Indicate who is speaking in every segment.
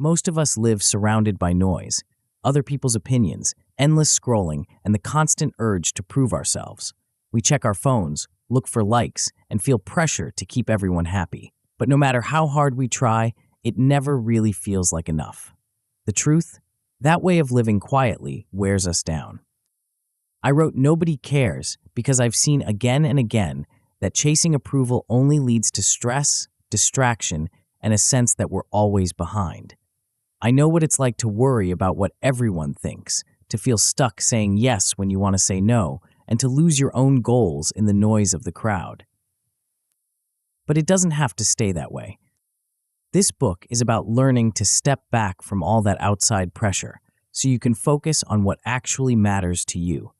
Speaker 1: Most of us live surrounded by noise, other people's opinions, endless scrolling, and the constant urge to prove ourselves. We check our phones, look for likes, and feel pressure to keep everyone happy. But no matter how hard we try, it never really feels like enough. The truth? That way of living quietly wears us down. I wrote Nobody Cares because I've seen again and again that chasing approval only leads to stress, distraction, and a sense that we're always behind. I know what it's like to worry about what everyone thinks, to feel stuck saying yes when you want to say no, and to lose your own goals in the noise of the crowd. But it doesn't have to stay that way. This book is about learning to step back from all that outside pressure so you can focus on what actually matters to you.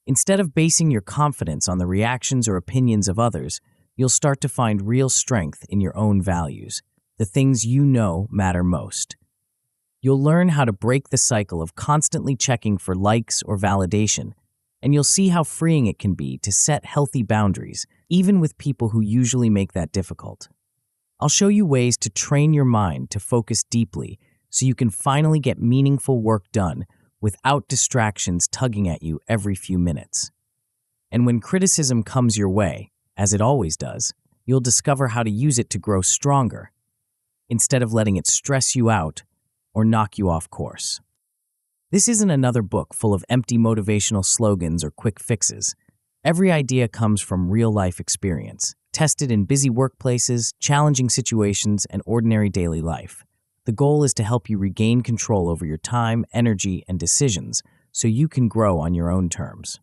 Speaker 1: Instead of basing your confidence on the reactions or opinions of others, you'll start to find real strength in your own values, the things you know matter most. You'll learn how to break the cycle of constantly checking for likes or validation, and you'll see how freeing it can be to set healthy boundaries, even with people who usually make that difficult. I'll show you ways to train your mind to focus deeply so you can finally get meaningful work done without distractions tugging at you every few minutes. And when criticism comes your way, as it always does, you'll discover how to use it to grow stronger, instead of letting it stress you out or knock you off course. This isn't another book full of empty motivational slogans or quick fixes. Every idea comes from real-life experience, tested in busy workplaces, challenging situations, and ordinary daily life. The goal is to help you regain control over your time, energy, and decisions so you can grow on your own terms.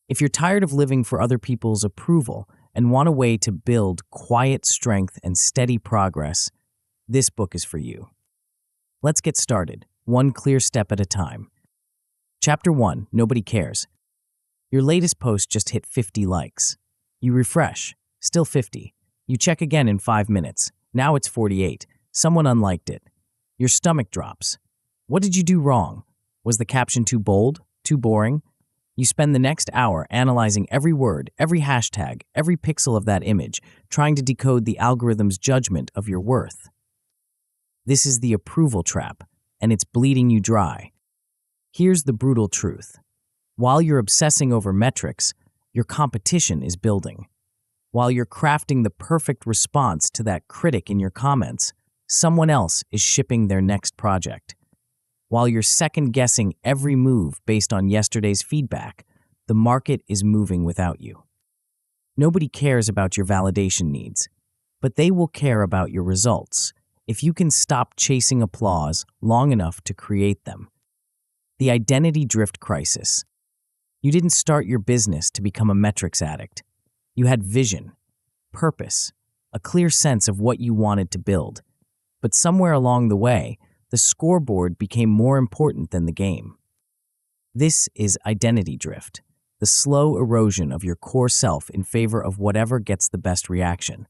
Speaker 1: If you're tired of living for other people's approval and want a way to build quiet strength and steady progress, this book is for you. Let's get started, one clear step at a time. Chapter 1, Nobody Cares. Your latest post just hit 50 likes. You refresh, still 50. You check again in 5 minutes. Now it's 48. Someone unliked it. Your stomach drops. What did you do wrong? Was the caption too bold? Too boring? You spend the next hour analyzing every word, every hashtag, every pixel of that image, trying to decode the algorithm's judgment of your worth. This is the approval trap, and it's bleeding you dry. Here's the brutal truth. While you're obsessing over metrics, your competition is building. While you're crafting the perfect response to that critic in your comments, someone else is shipping their next project. While you're second-guessing every move based on yesterday's feedback, the market is moving without you. Nobody cares about your validation needs, but they will care about your results if you can stop chasing applause long enough to create them. The identity drift crisis. You didn't start your business to become a metrics addict. You had vision, purpose, a clear sense of what you wanted to build. But somewhere along the way, the scoreboard became more important than the game. This is identity drift, the slow erosion of your core self in favor of whatever gets the best reaction.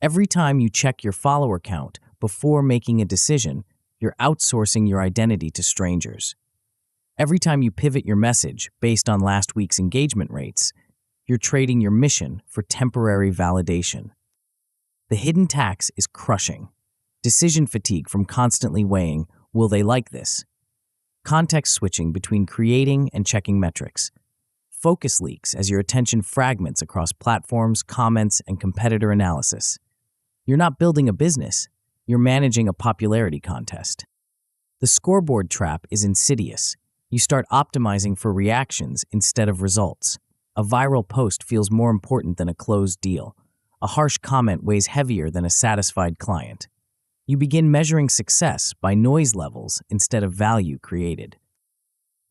Speaker 1: Every time you check your follower count before making a decision, you're outsourcing your identity to strangers. Every time you pivot your message based on last week's engagement rates, you're trading your mission for temporary validation. The hidden tax is crushing. Decision fatigue from constantly weighing, will they like this? Context switching between creating and checking metrics. Focus leaks as your attention fragments across platforms, comments, and competitor analysis. You're not building a business, you're managing a popularity contest. The scoreboard trap is insidious. You start optimizing for reactions instead of results. A viral post feels more important than a closed deal. A harsh comment weighs heavier than a satisfied client. You begin measuring success by noise levels instead of value created.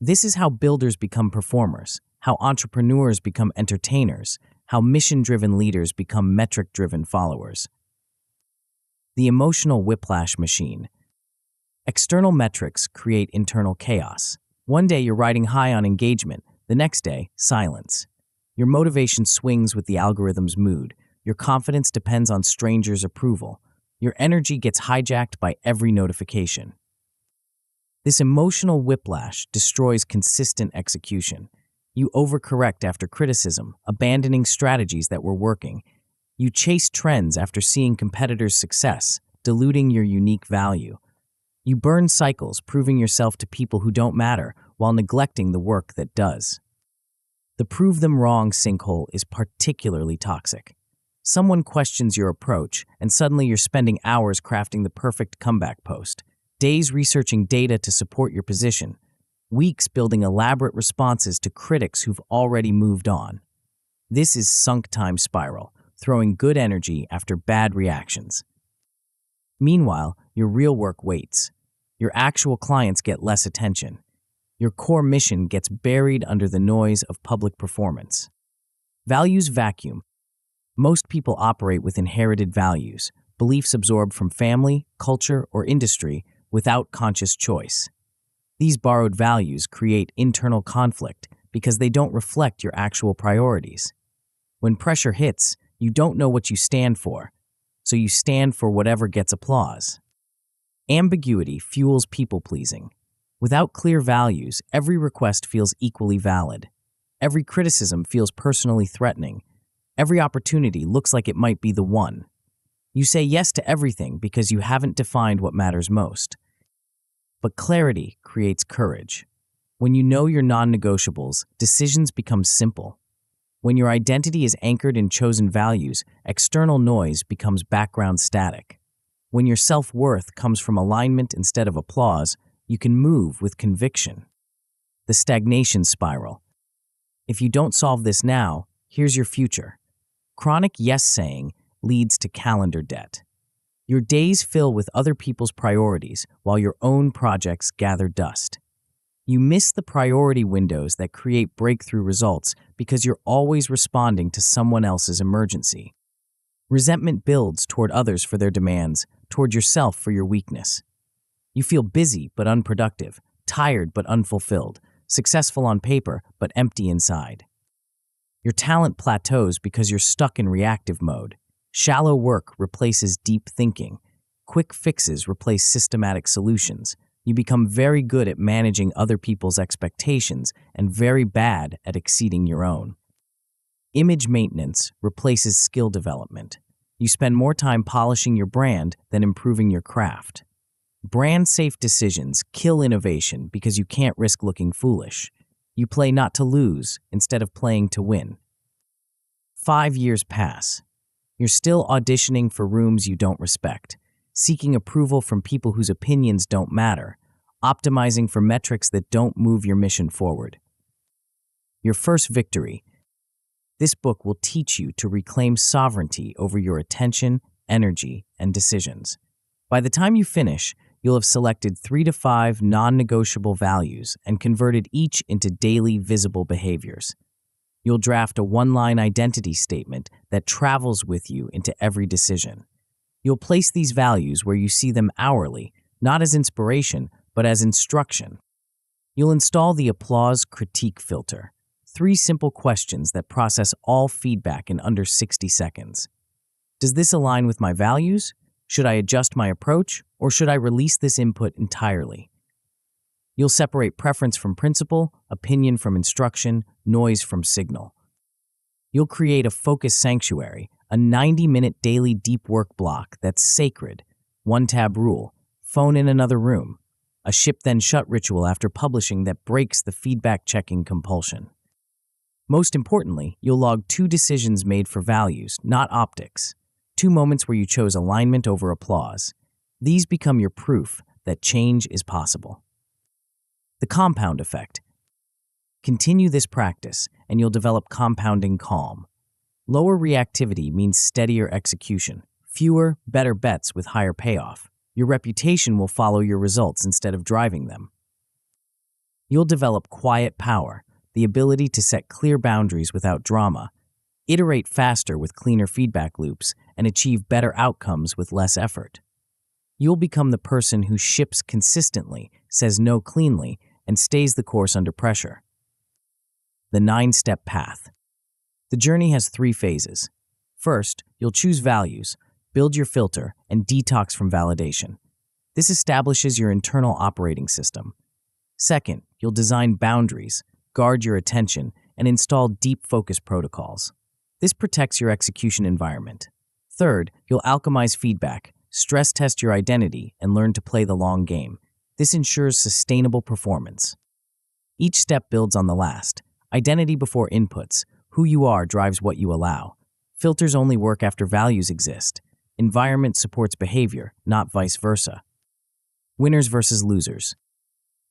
Speaker 1: This is how builders become performers, how entrepreneurs become entertainers, how mission-driven leaders become metric-driven followers. The emotional whiplash machine. External metrics create internal chaos. One day you're riding high on engagement, the next day, silence. Your motivation swings with the algorithm's mood. Your confidence depends on strangers' approval. Your energy gets hijacked by every notification. This emotional whiplash destroys consistent execution. You overcorrect after criticism, abandoning strategies that were working. You chase trends after seeing competitors' success, diluting your unique value. You burn cycles, proving yourself to people who don't matter while neglecting the work that does. The prove them wrong sinkhole is particularly toxic. Someone questions your approach, and suddenly you're spending hours crafting the perfect comeback post, days researching data to support your position, weeks building elaborate responses to critics who've already moved on. This is sunk time spiral, throwing good energy after bad reactions. Meanwhile, your real work waits. Your actual clients get less attention. Your core mission gets buried under the noise of public performance. Values vacuum. Most people operate with inherited values, beliefs absorbed from family, culture, or industry without conscious choice. These borrowed values create internal conflict because they don't reflect your actual priorities. When pressure hits, you don't know what you stand for, so you stand for whatever gets applause. Ambiguity fuels people-pleasing. Without clear values, every request feels equally valid. Every criticism feels personally threatening. Every opportunity looks like it might be the one. You say yes to everything because you haven't defined what matters most. But clarity creates courage. When you know your non-negotiables, decisions become simple. When your identity is anchored in chosen values, external noise becomes background static. When your self-worth comes from alignment instead of applause, you can move with conviction. The stagnation spiral. If you don't solve this now, here's your future. Chronic yes-saying leads to calendar debt. Your days fill with other people's priorities while your own projects gather dust. You miss the priority windows that create breakthrough results because you're always responding to someone else's emergency. Resentment builds toward others for their demands, toward yourself for your weakness. You feel busy but unproductive, tired but unfulfilled, successful on paper but empty inside. Your talent plateaus because you're stuck in reactive mode. Shallow work replaces deep thinking. Quick fixes replace systematic solutions. You become very good at managing other people's expectations and very bad at exceeding your own. Image maintenance replaces skill development. You spend more time polishing your brand than improving your craft. Brand-safe decisions kill innovation because you can't risk looking foolish. You play not to lose instead of playing to win. 5 years pass. You're still auditioning for rooms you don't respect, seeking approval from people whose opinions don't matter, optimizing for metrics that don't move your mission forward. Your first victory. This book will teach you to reclaim sovereignty over your attention, energy, and decisions. By the time you finish, you'll have selected 3 to 5 non-negotiable values and converted each into daily visible behaviors. You'll draft a one-line identity statement that travels with you into every decision. You'll place these values where you see them hourly, not as inspiration, but as instruction. You'll install the applause critique filter, 3 simple questions that process all feedback in under 60 seconds. Does this align with my values? Should I adjust my approach, or should I release this input entirely? You'll separate preference from principle, opinion from instruction, noise from signal. You'll create a focus sanctuary, a 90-minute daily deep work block that's sacred, one-tab rule, phone in another room, a ship-then-shut ritual after publishing that breaks the feedback-checking compulsion. Most importantly, you'll log 2 decisions made for values, not optics. 2 moments where you chose alignment over applause. These become your proof that change is possible. The compound effect. Continue this practice, and you'll develop compounding calm. Lower reactivity means steadier execution. Fewer, better bets with higher payoff. Your reputation will follow your results instead of driving them. You'll develop quiet power, the ability to set clear boundaries without drama, iterate faster with cleaner feedback loops, and achieve better outcomes with less effort. You'll become the person who ships consistently, says no cleanly, and stays the course under pressure. The 9-step path. The journey has 3 phases. First, you'll choose values, build your filter, and detox from validation. This establishes your internal operating system. Second, you'll design boundaries, guard your attention, and install deep focus protocols. This protects your execution environment. Third, you'll alchemize feedback, Stress test your identity and learn to play the long game. This ensures sustainable performance. Each step builds on the last. Identity before inputs. Who you are drives what you allow. Filters only work after values exist. Environment supports behavior, not vice versa. Winners versus losers.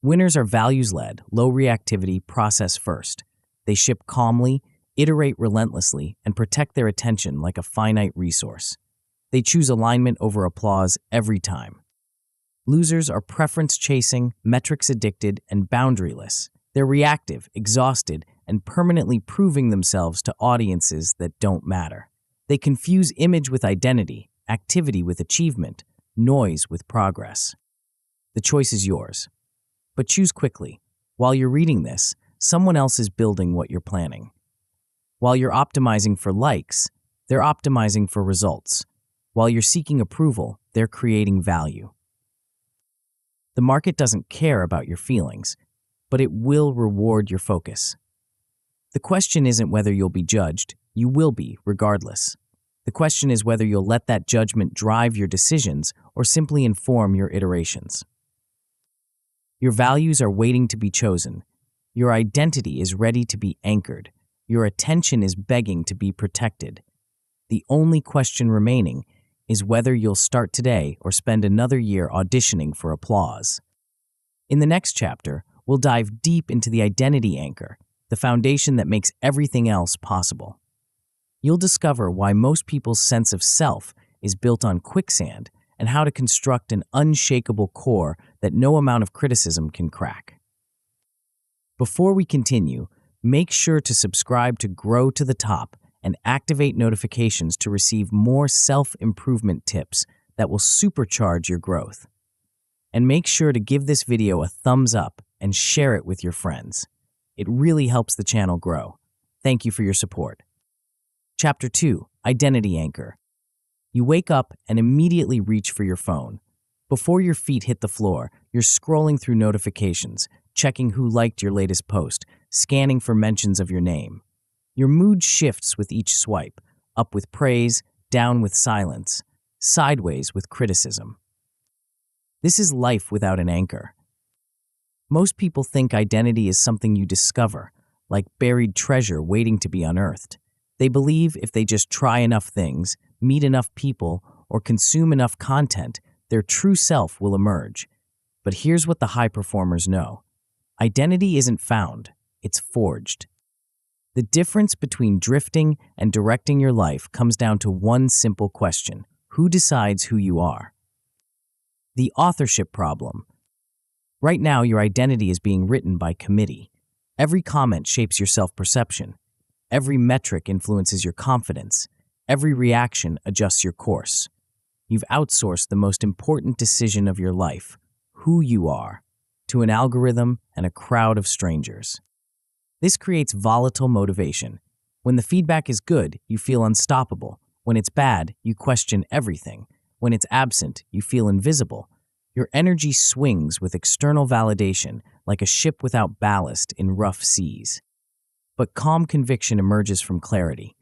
Speaker 1: Winners are values-led, low reactivity, process first. They ship calmly, iterate relentlessly, and protect their attention like a finite resource. They choose alignment over applause every time. Losers are preference-chasing, metrics-addicted, and boundaryless. They're reactive, exhausted, and permanently proving themselves to audiences that don't matter. They confuse image with identity, activity with achievement, noise with progress. The choice is yours. But choose quickly. While you're reading this, someone else is building what you're planning. While you're optimizing for likes, they're optimizing for results. While you're seeking approval, they're creating value. The market doesn't care about your feelings, but it will reward your focus. The question isn't whether you'll be judged, you will be, regardless. The question is whether you'll let that judgment drive your decisions or simply inform your iterations. Your values are waiting to be chosen. Your identity is ready to be anchored. Your attention is begging to be protected. The only question remaining is whether you'll start today or spend another year auditioning for applause. In the next chapter, we'll dive deep into the identity anchor, the foundation that makes everything else possible. You'll discover why most people's sense of self is built on quicksand and how to construct an unshakable core that no amount of criticism can crack. Before we continue, make sure to subscribe to Grow to the Top and activate notifications to receive more self-improvement tips that will supercharge your growth. And make sure to give this video a thumbs up and share it with your friends. It really helps the channel grow. Thank you for your support. Chapter 2, Identity Anchor. You wake up and immediately reach for your phone. Before your feet hit the floor, you're scrolling through notifications, checking who liked your latest post, scanning for mentions of your name. Your mood shifts with each swipe, up with praise, down with silence, sideways with criticism. This is life without an anchor. Most people think identity is something you discover, like buried treasure waiting to be unearthed. They believe if they just try enough things, meet enough people, or consume enough content, their true self will emerge. But here's what the high performers know. Identity isn't found, it's forged. The difference between drifting and directing your life comes down to one simple question. Who decides who you are? The authorship problem. Right now, your identity is being written by committee. Every comment shapes your self-perception. Every metric influences your confidence. Every reaction adjusts your course. You've outsourced the most important decision of your life, who you are, to an algorithm and a crowd of strangers. This creates volatile motivation. When the feedback is good, you feel unstoppable. When it's bad, you question everything. When it's absent, you feel invisible. Your energy swings with external validation like a ship without ballast in rough seas. But calm conviction emerges from clarity.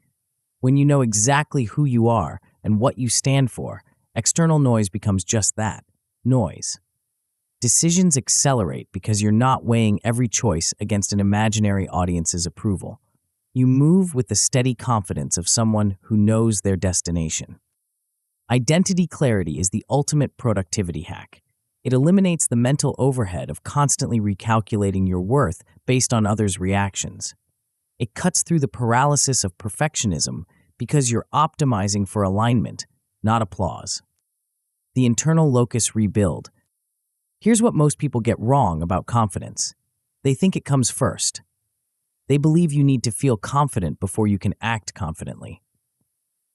Speaker 1: When you know exactly who you are and what you stand for, external noise becomes just that, noise. Decisions accelerate because you're not weighing every choice against an imaginary audience's approval. You move with the steady confidence of someone who knows their destination. Identity clarity is the ultimate productivity hack. It eliminates the mental overhead of constantly recalculating your worth based on others' reactions. It cuts through the paralysis of perfectionism because you're optimizing for alignment, not applause. The internal locus rebuild. Here's what most people get wrong about confidence. They think it comes first. They believe you need to feel confident before you can act confidently.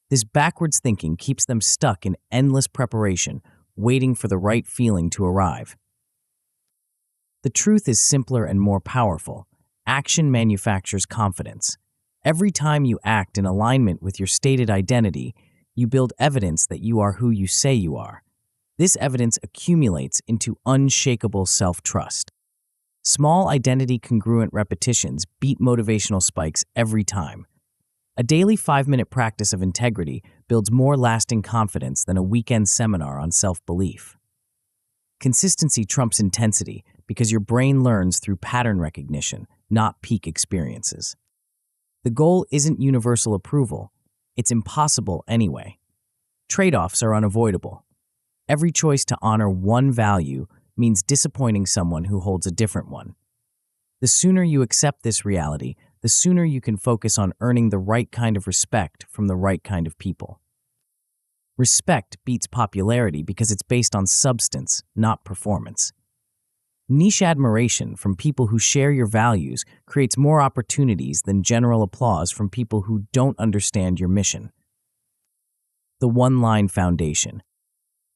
Speaker 1: This backwards thinking keeps them stuck in endless preparation, waiting for the right feeling to arrive. The truth is simpler and more powerful. Action manufactures confidence. Every time you act in alignment with your stated identity, you build evidence that you are who you say you are. This evidence accumulates into unshakable self-trust. Small identity-congruent repetitions beat motivational spikes every time. A daily 5-minute practice of integrity builds more lasting confidence than a weekend seminar on self-belief. Consistency trumps intensity because your brain learns through pattern recognition, not peak experiences. The goal isn't universal approval. It's impossible anyway. Trade-offs are unavoidable. Every choice to honor one value means disappointing someone who holds a different one. The sooner you accept this reality, the sooner you can focus on earning the right kind of respect from the right kind of people. Respect beats popularity because it's based on substance, not performance. Niche admiration from people who share your values creates more opportunities than general applause from people who don't understand your mission. The one-line foundation.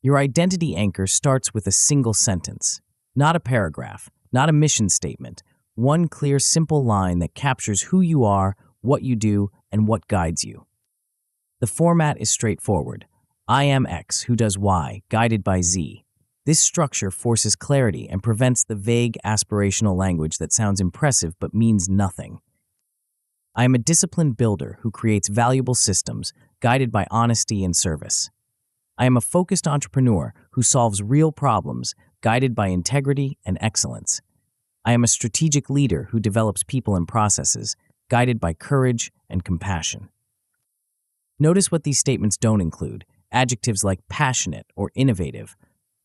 Speaker 1: Your identity anchor starts with a single sentence, not a paragraph, not a mission statement. One clear, simple line that captures who you are, what you do, and what guides you. The format is straightforward. I am X, who does Y, guided by Z. This structure forces clarity and prevents the vague, aspirational language that sounds impressive but means nothing. I am a disciplined builder who creates valuable systems, guided by honesty and service. I am a focused entrepreneur who solves real problems, guided by integrity and excellence. I am a strategic leader who develops people and processes, guided by courage and compassion. Notice what these statements don't include: adjectives like passionate or innovative,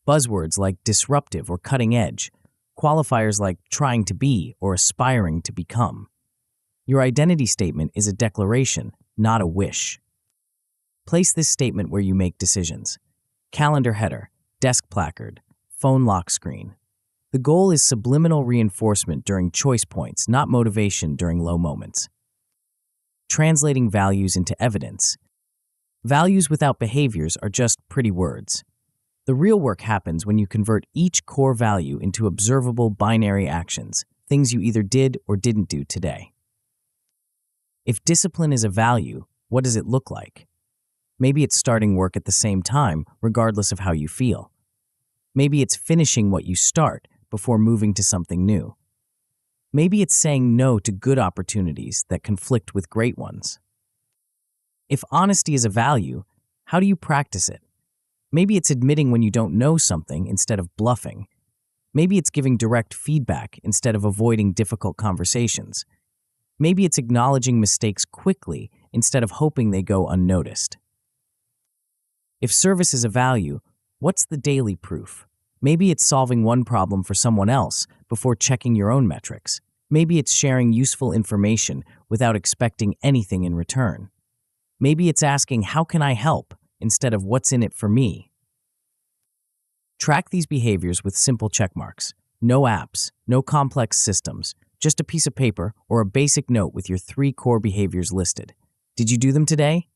Speaker 1: buzzwords like disruptive or cutting edge, qualifiers like trying to be or aspiring to become. Your identity statement is a declaration, not a wish. Place this statement where you make decisions. Calendar header, desk placard, phone lock screen. The goal is subliminal reinforcement during choice points, not motivation during low moments. Translating values into evidence. Values without behaviors are just pretty words. The real work happens when you convert each core value into observable binary actions, things you either did or didn't do today. If discipline is a value, what does it look like? Maybe it's starting work at the same time, regardless of how you feel. Maybe it's finishing what you start before moving to something new. Maybe it's saying no to good opportunities that conflict with great ones. If honesty is a value, how do you practice it? Maybe it's admitting when you don't know something instead of bluffing. Maybe it's giving direct feedback instead of avoiding difficult conversations. Maybe it's acknowledging mistakes quickly instead of hoping they go unnoticed. If service is a value, what's the daily proof? Maybe it's solving one problem for someone else before checking your own metrics. Maybe it's sharing useful information without expecting anything in return. Maybe it's asking, how can I help, instead of what's in it for me? Track these behaviors with simple checkmarks. No apps, no complex systems, just a piece of paper or a basic note with your 3 core behaviors listed. Did you do them today?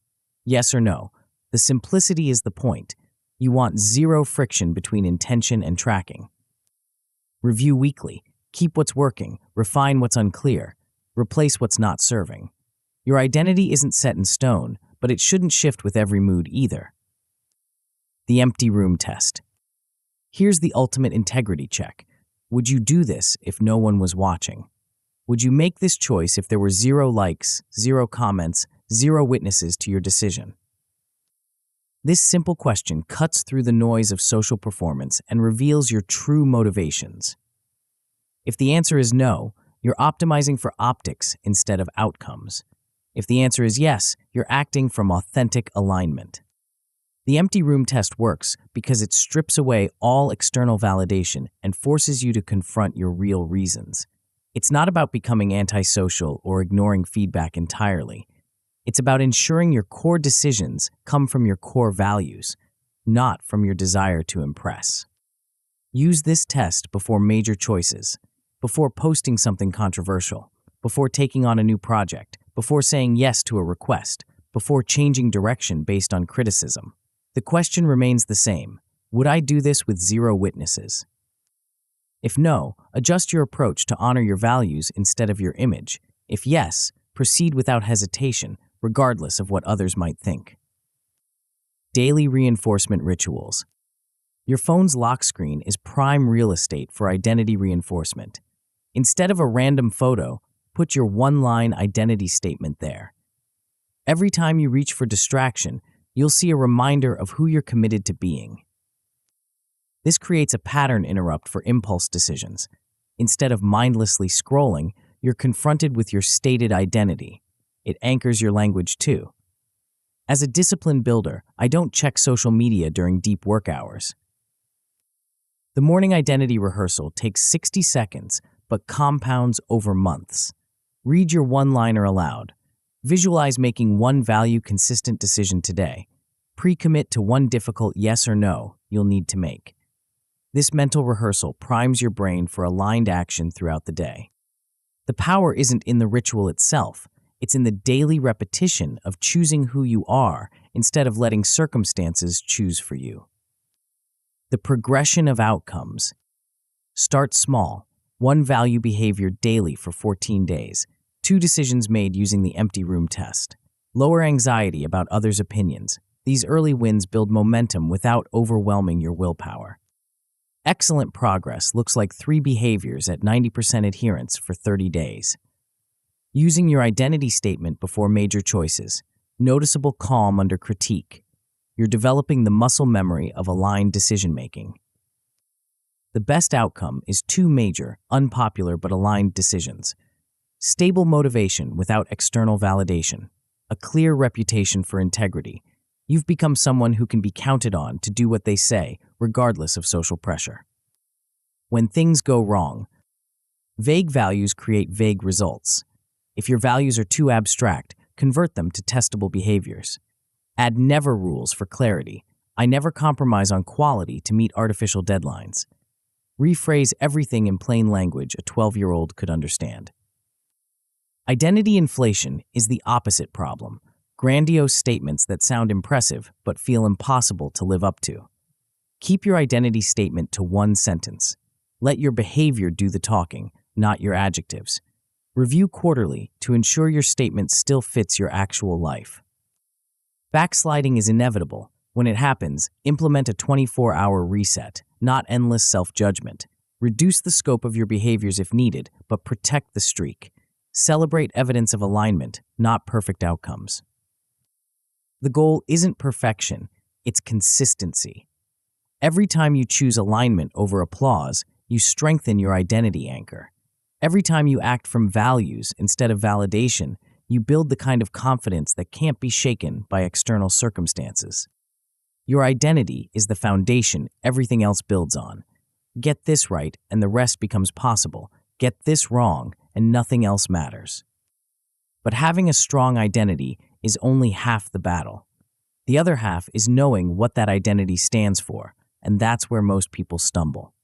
Speaker 1: Yes or no? The simplicity is the point. You want zero friction between intention and tracking. Review weekly. Keep what's working, refine what's unclear, replace what's not serving. Your identity isn't set in stone, but it shouldn't shift with every mood either. The empty room test. Here's the ultimate integrity check. Would you do this if no one was watching? Would you make this choice if there were 0 likes, 0 comments, 0 witnesses to your decision? This simple question cuts through the noise of social performance and reveals your true motivations. If the answer is no, you're optimizing for optics instead of outcomes. If the answer is yes, you're acting from authentic alignment. The empty room test works because it strips away all external validation and forces you to confront your real reasons. It's not about becoming antisocial or ignoring feedback entirely. It's about ensuring your core decisions come from your core values, not from your desire to impress. Use this test before major choices, before posting something controversial, before taking on a new project, before saying yes to a request, before changing direction based on criticism. The question remains the same. Would I do this with 0 witnesses? If no, adjust your approach to honor your values instead of your image. If yes, proceed without hesitation, regardless of what others might think. Daily reinforcement rituals. Your phone's lock screen is prime real estate for identity reinforcement. Instead of a random photo, put your one-line identity statement there. Every time you reach for distraction, you'll see a reminder of who you're committed to being. This creates a pattern interrupt for impulse decisions. Instead of mindlessly scrolling, you're confronted with your stated identity. It anchors your language too. As a discipline builder, I don't check social media during deep work hours. The morning identity rehearsal takes 60 seconds, but compounds over months. Read your one-liner aloud. Visualize making one value-consistent decision today. Pre-commit to one difficult yes or no you'll need to make. This mental rehearsal primes your brain for aligned action throughout the day. The power isn't in the ritual itself. It's in the daily repetition of choosing who you are instead of letting circumstances choose for you. The progression of outcomes. Start small. One value behavior daily for 14 days. 2 decisions made using the empty room test. Lower anxiety about others' opinions. These early wins build momentum without overwhelming your willpower. Excellent progress looks like 3 behaviors at 90% adherence for 30 days. Using your identity statement before major choices. Noticeable calm under critique. You're developing the muscle memory of aligned decision-making. The best outcome is 2 major, unpopular but aligned decisions. Stable motivation without external validation. A clear reputation for integrity. You've become someone who can be counted on to do what they say, regardless of social pressure. When things go wrong, vague values create vague results. If your values are too abstract, convert them to testable behaviors. Add never rules for clarity. I never compromise on quality to meet artificial deadlines. Rephrase everything in plain language a 12-year-old could understand. Identity inflation is the opposite problem. Grandiose statements that sound impressive but feel impossible to live up to. Keep your identity statement to 1 sentence. Let your behavior do the talking, not your adjectives. Review quarterly to ensure your statement still fits your actual life. Backsliding is inevitable. When it happens, implement a 24-hour reset, not endless self-judgment. Reduce the scope of your behaviors if needed, but protect the streak. Celebrate evidence of alignment, not perfect outcomes. The goal isn't perfection, it's consistency. Every time you choose alignment over applause, you strengthen your identity anchor. Every time you act from values instead of validation, you build the kind of confidence that can't be shaken by external circumstances. Your identity is the foundation everything else builds on. Get this right, and the rest becomes possible. Get this wrong, and nothing else matters. But having a strong identity is only half the battle. The other half is knowing what that identity stands for, and that's where most people stumble.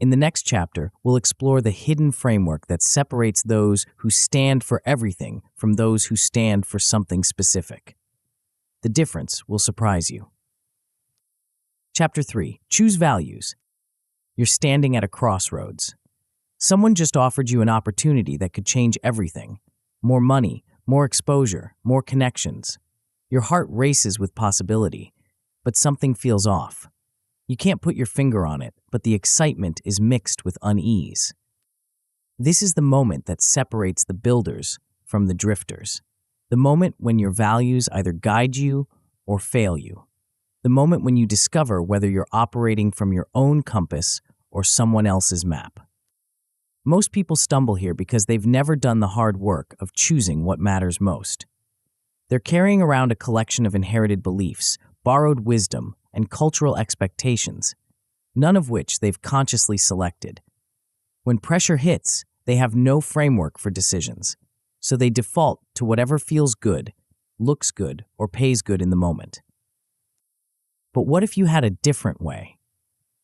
Speaker 1: In the next chapter, we'll explore the hidden framework that separates those who stand for everything from those who stand for something specific. The difference will surprise you. Chapter 3. Choose values. You're standing at a crossroads. Someone just offered you an opportunity that could change everything. More money, more exposure, more connections. Your heart races with possibility, but something feels off. You can't put your finger on it, but the excitement is mixed with unease. This is the moment that separates the builders from the drifters. The moment when your values either guide you or fail you. The moment when you discover whether you're operating from your own compass or someone else's map. Most people stumble here because they've never done the hard work of choosing what matters most. They're carrying around a collection of inherited beliefs, borrowed wisdom, and cultural expectations, none of which they've consciously selected. When pressure hits, they have no framework for decisions, so they default to whatever feels good, looks good, or pays good in the moment. But what if you had a different way?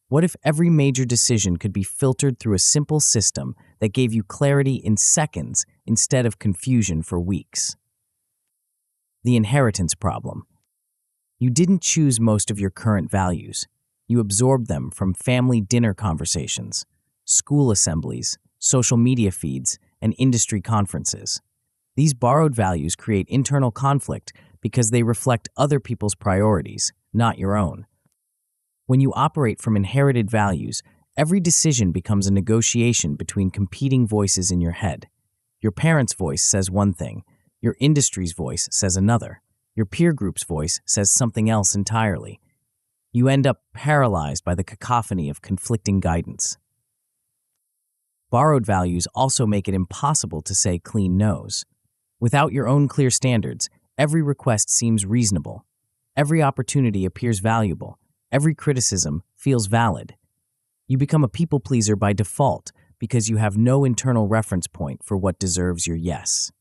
Speaker 1: What if every major decision could be filtered through a simple system that gave you clarity in seconds instead of confusion for weeks? The inheritance problem. You didn't choose most of your current values. You absorbed them from family dinner conversations, school assemblies, social media feeds, and industry conferences. These borrowed values create internal conflict because they reflect other people's priorities, not your own. When you operate from inherited values, every decision becomes a negotiation between competing voices in your head. Your parents' voice says one thing, Your industry's voice says another. Your peer group's voice says something else entirely. You end up paralyzed by the cacophony of conflicting guidance. Borrowed values also make it impossible to say clean no's. Without your own clear standards, every request seems reasonable. Every opportunity appears valuable. Every criticism feels valid. You become a people pleaser by default because you have no internal reference point for what deserves your yes.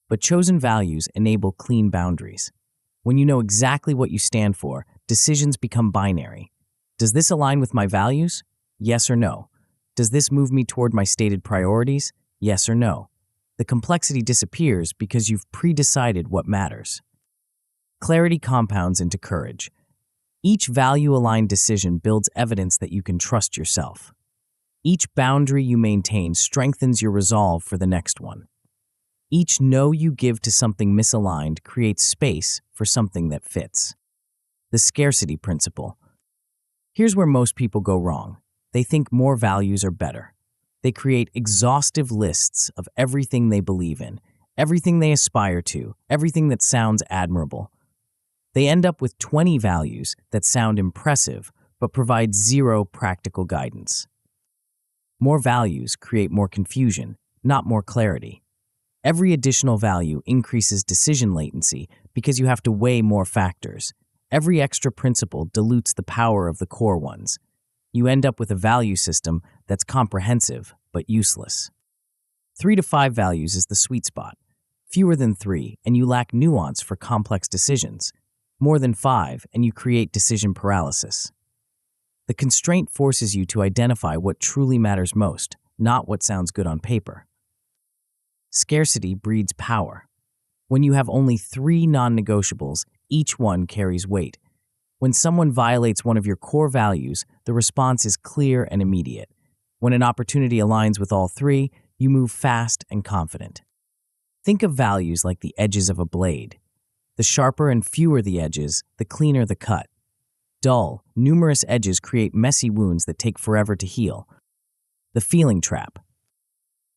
Speaker 1: But chosen values enable clean boundaries. When you know exactly what you stand for, decisions become binary. Does this align with my values? Yes or no. Does this move me toward my stated priorities? Yes or no. The complexity disappears because you've pre-decided what matters. Clarity compounds into courage. Each value-aligned decision builds evidence that you can trust yourself. Each boundary you maintain strengthens your resolve for the next one. Each no you give to something misaligned creates space for something that fits. The scarcity principle. Here's where most people go wrong. They think more values are better. They create exhaustive lists of everything they believe in, everything they aspire to, everything that sounds admirable. They end up with 20 values that sound impressive but provide zero practical guidance. More values create more confusion, not more clarity. Every additional value increases decision latency because you have to weigh more factors. Every extra principle dilutes the power of the core ones. You end up with a value system that's comprehensive but useless. 3 to 5 values is the sweet spot. Fewer than 3, and you lack nuance for complex decisions. More than 5, and you create decision paralysis. The constraint forces you to identify what truly matters most, not what sounds good on paper. Scarcity breeds power. When you have only 3 non-negotiables, each one carries weight. When someone violates one of your core values, the response is clear and immediate. When an opportunity aligns with all 3, you move fast and confident. Think of values like the edges of a blade. The sharper and fewer the edges, the cleaner the cut. Dull, numerous edges create messy wounds that take forever to heal. The feeling trap.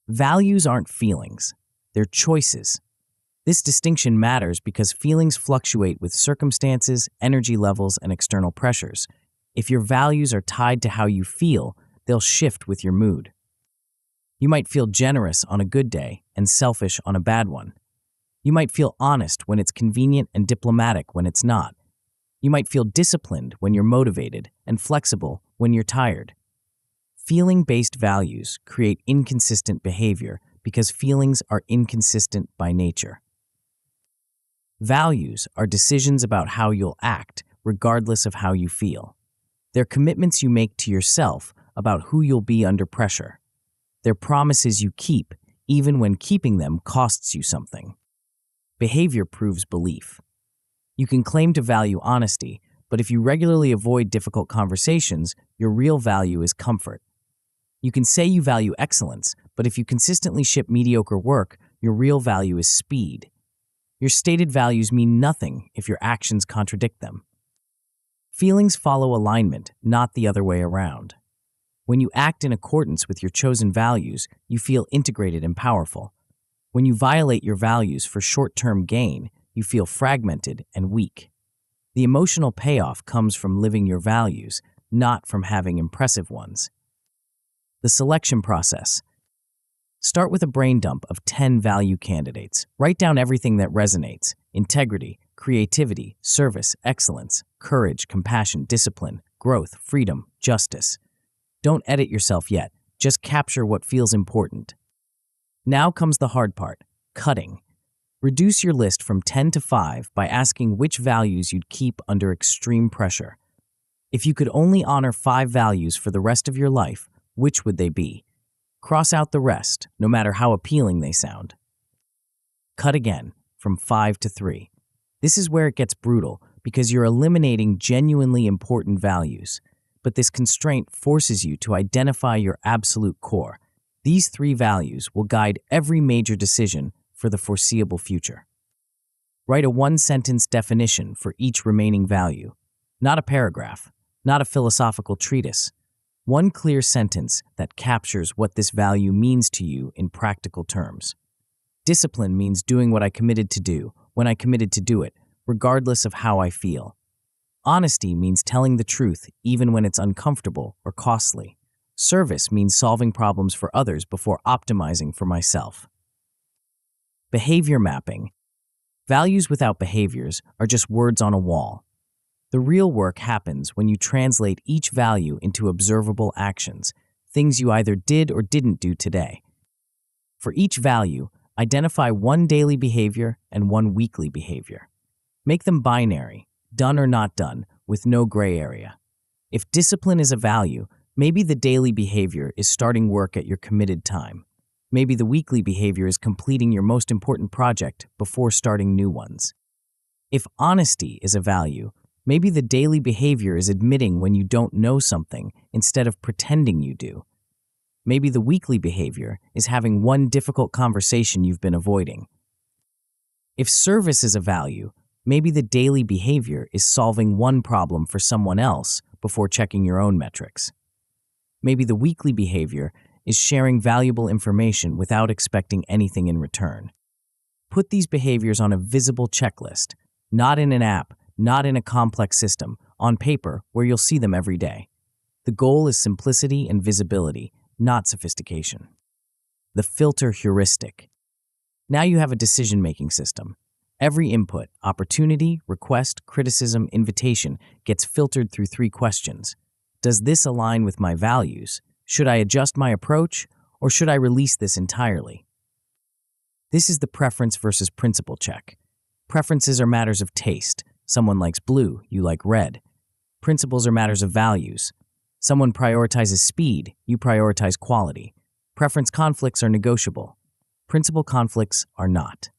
Speaker 1: Values aren't feelings, they're choices. This distinction matters because feelings fluctuate with circumstances, energy levels, and external pressures. If your values are tied to how you feel, they'll shift with your mood. You might feel generous on a good day and selfish on a bad one. You might feel honest when it's convenient and diplomatic when it's not. You might feel disciplined when you're motivated and flexible when you're tired. Feeling-based values create inconsistent behavior because feelings are inconsistent by nature. Values are decisions about how you'll act, regardless of how you feel. They're commitments you make to yourself about who you'll be under pressure. They're promises you keep, even when keeping them costs you something. Behavior proves belief. You can claim to value honesty, but if you regularly avoid difficult conversations, your real value is comfort. You can say you value excellence, but if you consistently ship mediocre work, your real value is speed. Your stated values mean nothing if your actions contradict them. Feelings follow alignment, not the other way around. When you act in accordance with your chosen values, you feel integrated and powerful. When you violate your values for short-term gain, you feel fragmented and weak. The emotional payoff comes from living your values, not from having impressive ones. The selection process. Start with a brain dump of 10 value candidates. Write down everything that resonates: integrity, creativity, service, excellence, courage, compassion, discipline, growth, freedom, justice. Don't edit yourself yet. Just capture what feels important. Now comes the hard part: cutting. Reduce your list from 10 to 5 by asking which values you'd keep under extreme pressure. If you could only honor 5 values for the rest of your life, which would they be? Cross out the rest, no matter how appealing they sound. Cut again, from 5 to 3. This is where it gets brutal, because you're eliminating genuinely important values. But this constraint forces you to identify your absolute core. These 3 values will guide every major decision for the foreseeable future. Write a 1-sentence definition for each remaining value. Not a paragraph, not a philosophical treatise. One clear sentence that captures what this value means to you in practical terms. Discipline means doing what I committed to do, when I committed to do it, regardless of how I feel. Honesty means telling the truth even when it's uncomfortable or costly. Service means solving problems for others before optimizing for myself. Behavior mapping. Values without behaviors are just words on a wall. The real work happens when you translate each value into observable actions, things you either did or didn't do today. For each value, identify one daily behavior and one weekly behavior. Make them binary, done or not done, with no gray area. If discipline is a value, maybe the daily behavior is starting work at your committed time. Maybe the weekly behavior is completing your most important project before starting new ones. If honesty is a value, maybe the daily behavior is admitting when you don't know something instead of pretending you do. Maybe the weekly behavior is having one difficult conversation you've been avoiding. If service is a value, maybe the daily behavior is solving one problem for someone else before checking your own metrics. Maybe the weekly behavior is sharing valuable information without expecting anything in return. Put these behaviors on a visible checklist, not in an app, not in a complex system, on paper where you'll see them every day. The goal is simplicity and visibility, not sophistication. The filter heuristic. Now you have a decision-making system. Every input, opportunity, request, criticism, invitation gets filtered through 3 questions. Does this align with my values? Should I adjust my approach, or should I release this entirely? This is the preference versus principle check. Preferences are matters of taste. Someone likes blue, you like red. Principles are matters of values. Someone prioritizes speed, you prioritize quality. Preference conflicts are negotiable. Principle conflicts are not.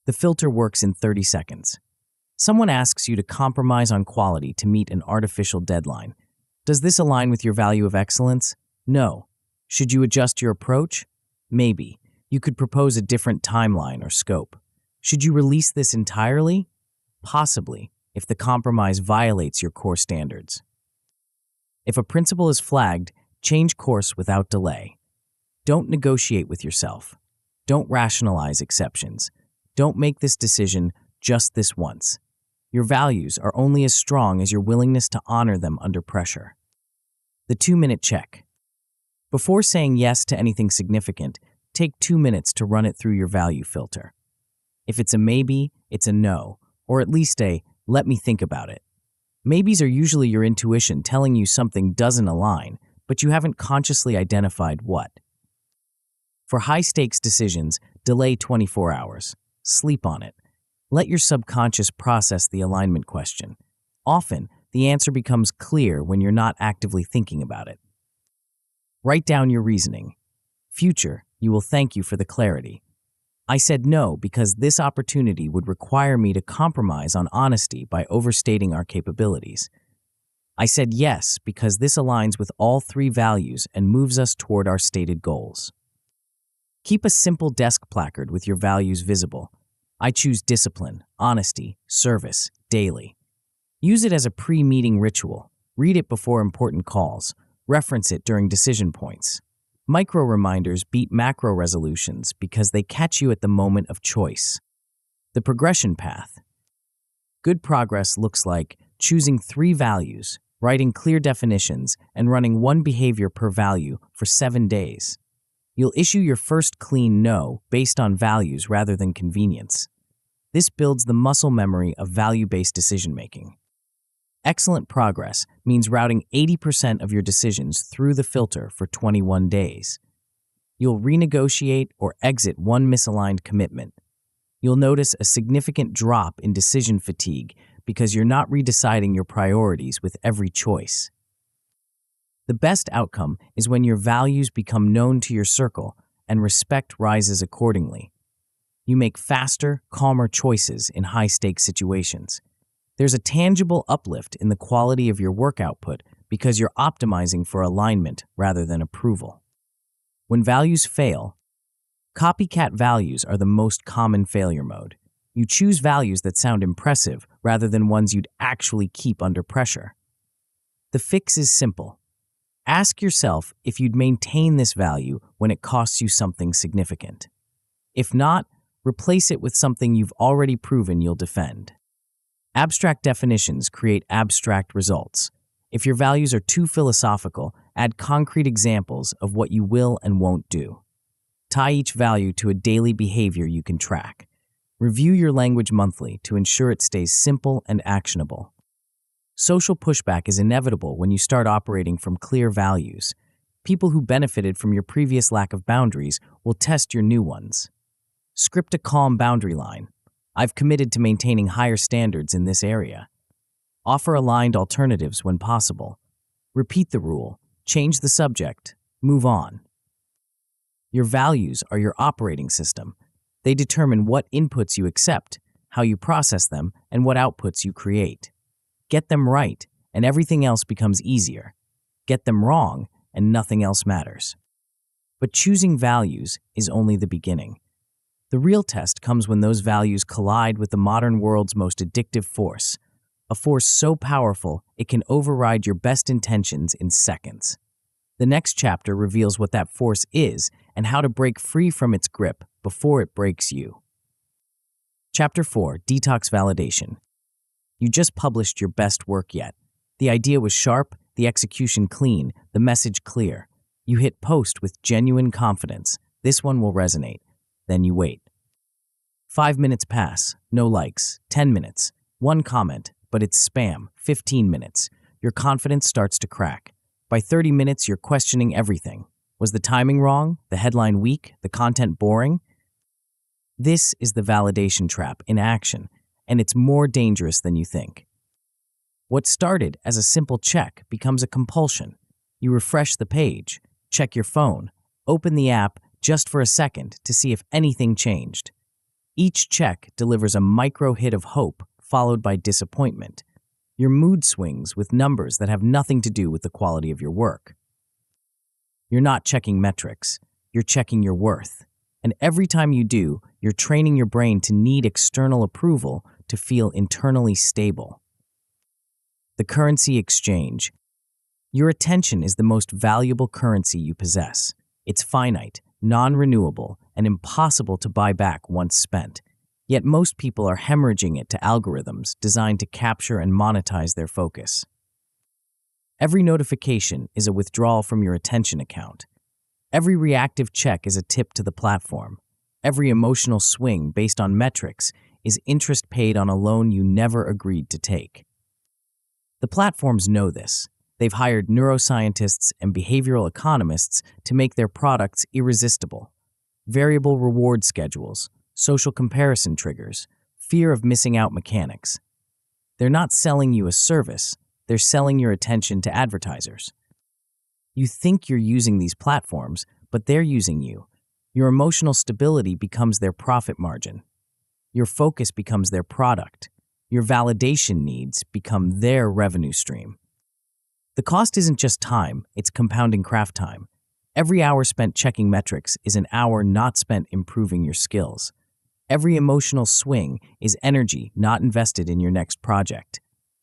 Speaker 1: The filter works in 30 seconds. Someone asks you to compromise on quality to meet an artificial deadline. Does this align with your value of excellence? No. Should you adjust your approach? Maybe. You could propose a different timeline or scope. Should you release this entirely? Possibly, if the compromise violates your core standards. If a principle is flagged, change course without delay. Don't negotiate with yourself. Don't rationalize exceptions. Don't make this decision just this once. Your values are only as strong as your willingness to honor them under pressure. The 2-minute check. Before saying yes to anything significant, take 2 minutes to run it through your value filter. If it's a maybe, it's a no, or at least a let me think about it. Maybes are usually your intuition telling you something doesn't align, but you haven't consciously identified what. For high-stakes decisions, delay 24 hours. Sleep on it. Let your subconscious process the alignment question. Often, the answer becomes clear when you're not actively thinking about it. Write down your reasoning. Future, you will thank you for the clarity. I said no because this opportunity would require me to compromise on honesty by overstating our capabilities. I said yes because this aligns with all 3 values and moves us toward our stated goals. Keep a simple desk placard with your values visible. I choose discipline, honesty, service, daily. Use it as a pre-meeting ritual. Read it before important calls. Reference it during decision points. Micro reminders beat macro resolutions because they catch you at the moment of choice. The progression path. Good progress looks like choosing 3 values, writing clear definitions, and running 1 behavior per value for 7 days. You'll issue your first clean no based on values rather than convenience. This builds the muscle memory of value-based decision-making. Excellent progress means routing 80% of your decisions through the filter for 21 days. You'll renegotiate or exit one misaligned commitment. You'll notice a significant drop in decision fatigue because you're not redeciding your priorities with every choice. The best outcome is when your values become known to your circle and respect rises accordingly. You make faster, calmer choices in high-stakes situations. There's a tangible uplift in the quality of your work output because you're optimizing for alignment rather than approval. When values fail, copycat values are the most common failure mode. You choose values that sound impressive rather than ones you'd actually keep under pressure. The fix is simple. Ask yourself if you'd maintain this value when it costs you something significant. If not, replace it with something you've already proven you'll defend. Abstract definitions create abstract results. If your values are too philosophical, add concrete examples of what you will and won't do. Tie each value to a daily behavior you can track. Review your language monthly to ensure it stays simple and actionable. Social pushback is inevitable when you start operating from clear values. People who benefited from your previous lack of boundaries will test your new ones. Script a calm boundary line. I've committed to maintaining higher standards in this area. Offer aligned alternatives when possible. Repeat the rule. Change the subject. Move on. Your values are your operating system. They determine what inputs you accept, how you process them, and what outputs you create. Get them right, and everything else becomes easier. Get them wrong, and nothing else matters. But choosing values is only the beginning. The real test comes when those values collide with the modern world's most addictive force, a force so powerful it can override your best intentions in seconds. The next chapter reveals what that force is and how to break free from its grip before it breaks you. Chapter 4: Detox Validation. You just published your best work yet. The idea was sharp, the execution clean, the message clear. You hit post with genuine confidence. This one will resonate. Then you wait. 5 minutes pass, no likes. 10 minutes, one comment, but it's spam. 15 minutes, your confidence starts to crack. By 30 minutes, you're questioning everything. Was the timing wrong? The headline weak? The content boring? This is the validation trap in action, and it's more dangerous than you think. What started as a simple check becomes a compulsion. You refresh the page, check your phone, open the app just for a second to see if anything changed. Each check delivers a micro hit of hope followed by disappointment. Your mood swings with numbers that have nothing to do with the quality of your work. You're not checking metrics, you're checking your worth. And every time you do, you're training your brain to need external approval to feel internally stable. The currency exchange. Your attention is the most valuable currency you possess. It's finite, non-renewable, and impossible to buy back once spent. Yet most people are hemorrhaging it to algorithms designed to capture and monetize their focus. Every notification is a withdrawal from your attention account. Every reactive check is a tip to the platform. Every emotional swing based on metrics is interest paid on a loan you never agreed to take. The platforms know this. They've hired neuroscientists and behavioral economists to make their products irresistible. Variable reward schedules, social comparison triggers, fear of missing out mechanics. They're not selling you a service, they're selling your attention to advertisers. You think you're using these platforms, but they're using you. Your emotional stability becomes their profit margin. Your focus becomes their product. Your validation needs become their revenue stream. The cost isn't just time, it's compounding craft time. Every hour spent checking metrics is an hour not spent improving your skills. Every emotional swing is energy not invested in your next project.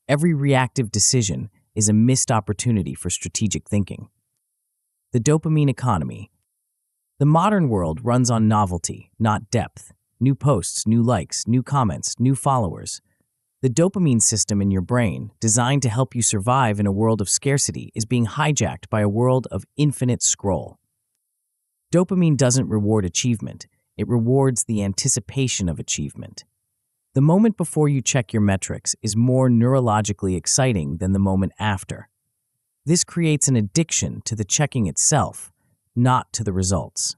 Speaker 1: Every reactive decision is a missed opportunity for strategic thinking. The dopamine economy. The modern world runs on novelty, not depth. New posts, new likes, new comments, new followers. The dopamine system in your brain, designed to help you survive in a world of scarcity, is being hijacked by a world of infinite scroll. Dopamine doesn't reward achievement, it rewards the anticipation of achievement. The moment before you check your metrics is more neurologically exciting than the moment after. This creates an addiction to the checking itself, not to the results.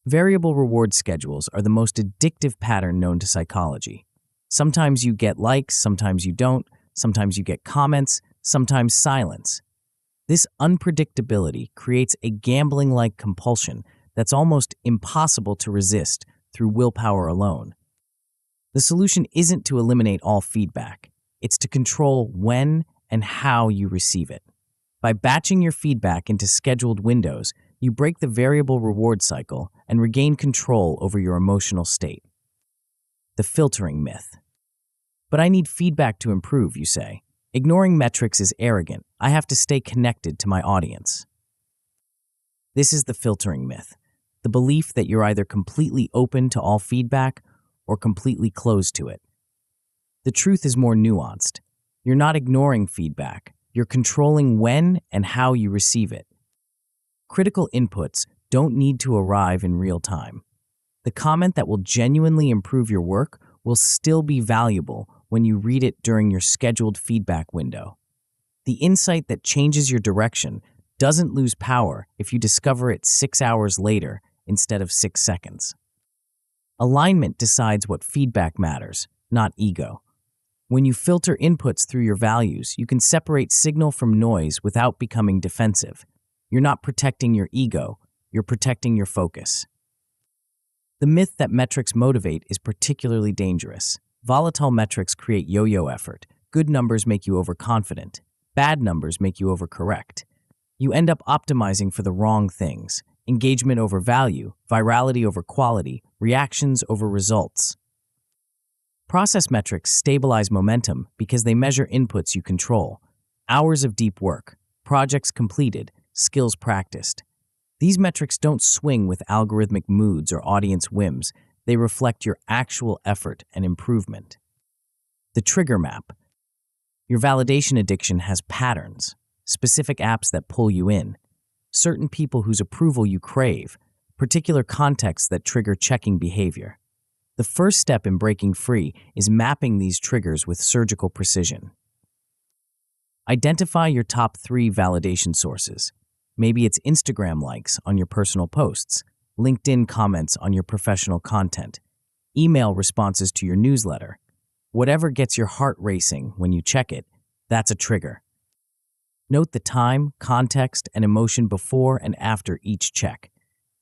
Speaker 1: Variable reward schedules are the most addictive pattern known to psychology. Sometimes you get likes, sometimes you don't, sometimes you get comments, sometimes silence. This unpredictability creates a gambling-like compulsion that's almost impossible to resist through willpower alone. The solution isn't to eliminate all feedback, it's to control when and how you receive it. By batching your feedback into scheduled windows, you break the variable reward cycle and regain control over your emotional state. The filtering myth. But I need feedback to improve, you say. Ignoring metrics is arrogant. I have to stay connected to my audience. This is the filtering myth. the belief that you're either completely open to all feedback or completely closed to it. The truth is more nuanced. You're not ignoring feedback. You're controlling when and how you receive it. Critical inputs don't need to arrive in real time. The comment that will genuinely improve your work will still be valuable when you read it during your scheduled feedback window. The insight that changes your direction doesn't lose power if you discover it 6 hours later instead of 6 seconds. Alignment decides what feedback matters, not ego. When you filter inputs through your values, you can separate signal from noise without becoming defensive. You're not protecting your ego, you're protecting your focus. The myth that metrics motivate is particularly dangerous. Volatile metrics create yo-yo effort. Good numbers make you overconfident. Bad numbers make you overcorrect. You end up optimizing for the wrong things. Engagement over value, virality over quality, reactions over results. Process metrics stabilize momentum because they measure inputs you control. Hours of deep work, projects completed, skills practiced. These metrics don't swing with algorithmic moods or audience whims. They reflect your actual effort and improvement. The trigger map. Your validation addiction has patterns, specific apps that pull you in, certain people whose approval you crave, particular contexts that trigger checking behavior. The first step in breaking free is mapping these triggers with surgical precision. Identify your top 3 validation sources. Maybe it's Instagram likes on your personal posts, LinkedIn comments on your professional content, email responses to your newsletter. Whatever gets your heart racing when you check it, that's a trigger. Note the time, context, and emotion before and after each check.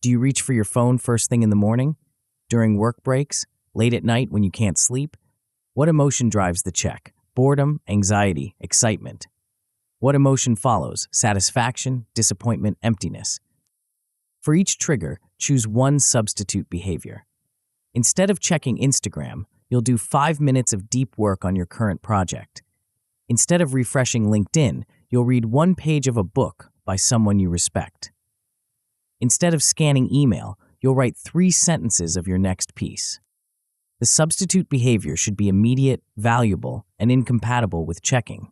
Speaker 1: Do you reach for your phone first thing in the morning? During work breaks? Late at night when you can't sleep? What emotion drives the check? Boredom, anxiety, excitement. What emotion follows? Satisfaction, disappointment, emptiness. For each trigger, choose one substitute behavior. Instead of checking Instagram, you'll do 5 minutes of deep work on your current project. Instead of refreshing LinkedIn, you'll read 1 page of a book by someone you respect. Instead of scanning email, you'll write 3 sentences of your next piece. The substitute behavior should be immediate, valuable, and incompatible with checking.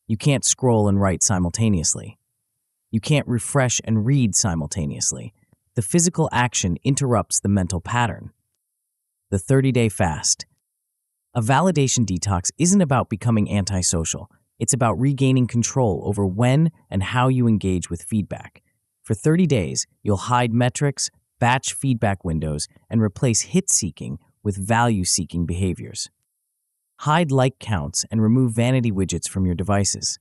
Speaker 1: You can't scroll and write simultaneously. You can't refresh and read simultaneously. The physical action interrupts the mental pattern. The 30-day fast. A validation detox isn't about becoming antisocial. It's about regaining control over when and how you engage with feedback. For 30 days, you'll hide metrics, batch feedback windows, and replace hit-seeking with value-seeking behaviors. Hide like counts and remove vanity widgets from your devices.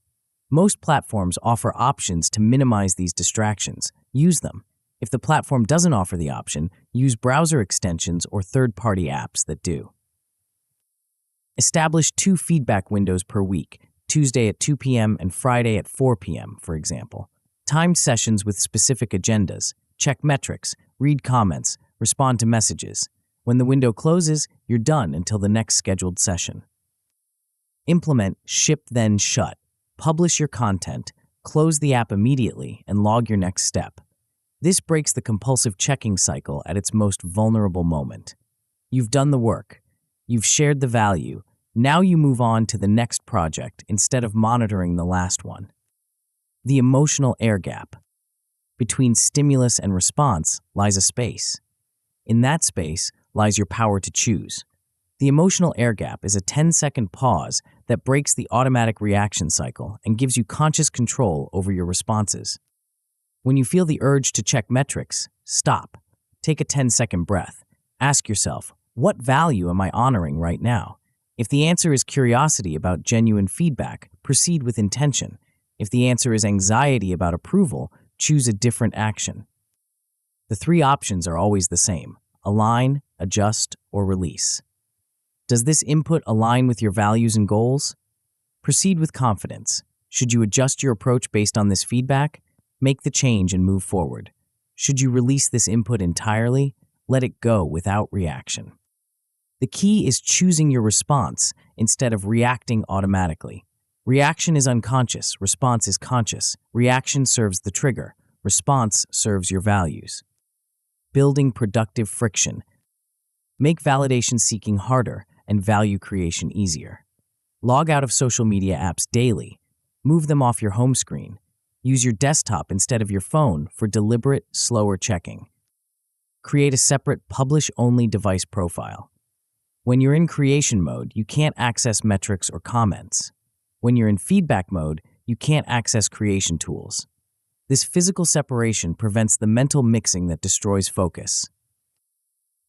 Speaker 1: Most platforms offer options to minimize these distractions. Use them. If the platform doesn't offer the option, use browser extensions or third-party apps that do. Establish 2 feedback windows per week, Tuesday at 2 p.m. and Friday at 4 p.m., for example. Timed sessions with specific agendas. Check metrics, read comments, respond to messages. When the window closes, you're done until the next scheduled session. Implement ship then shut. Publish your content, close the app immediately, and log your next step. This breaks the compulsive checking cycle at its most vulnerable moment. You've done the work. You've shared the value. Now you move on to the next project instead of monitoring the last one. The emotional air gap. Between stimulus and response lies a space. In that space lies your power to choose. The emotional air gap is a 10-second pause that breaks the automatic reaction cycle and gives you conscious control over your responses. When you feel the urge to check metrics, stop. Take a 10-second breath. Ask yourself, what value am I honoring right now? If the answer is curiosity about genuine feedback, proceed with intention. If the answer is anxiety about approval, choose a different action. The 3 options are always the same: align, adjust, or release. Does this input align with your values and goals? Proceed with confidence. Should you adjust your approach based on this feedback? Make the change and move forward. Should you release this input entirely? Let it go without reaction. The key is choosing your response instead of reacting automatically. Reaction is unconscious, response is conscious. Reaction serves the trigger, response serves your values. building productive friction. Make validation seeking harder and value creation easier. Log out of social media apps daily. Move them off your home screen. Use your desktop instead of your phone for deliberate, slower checking. Create a separate publish-only device profile. When you're in creation mode, you can't access metrics or comments. When you're in feedback mode, you can't access creation tools. This physical separation prevents the mental mixing that destroys focus.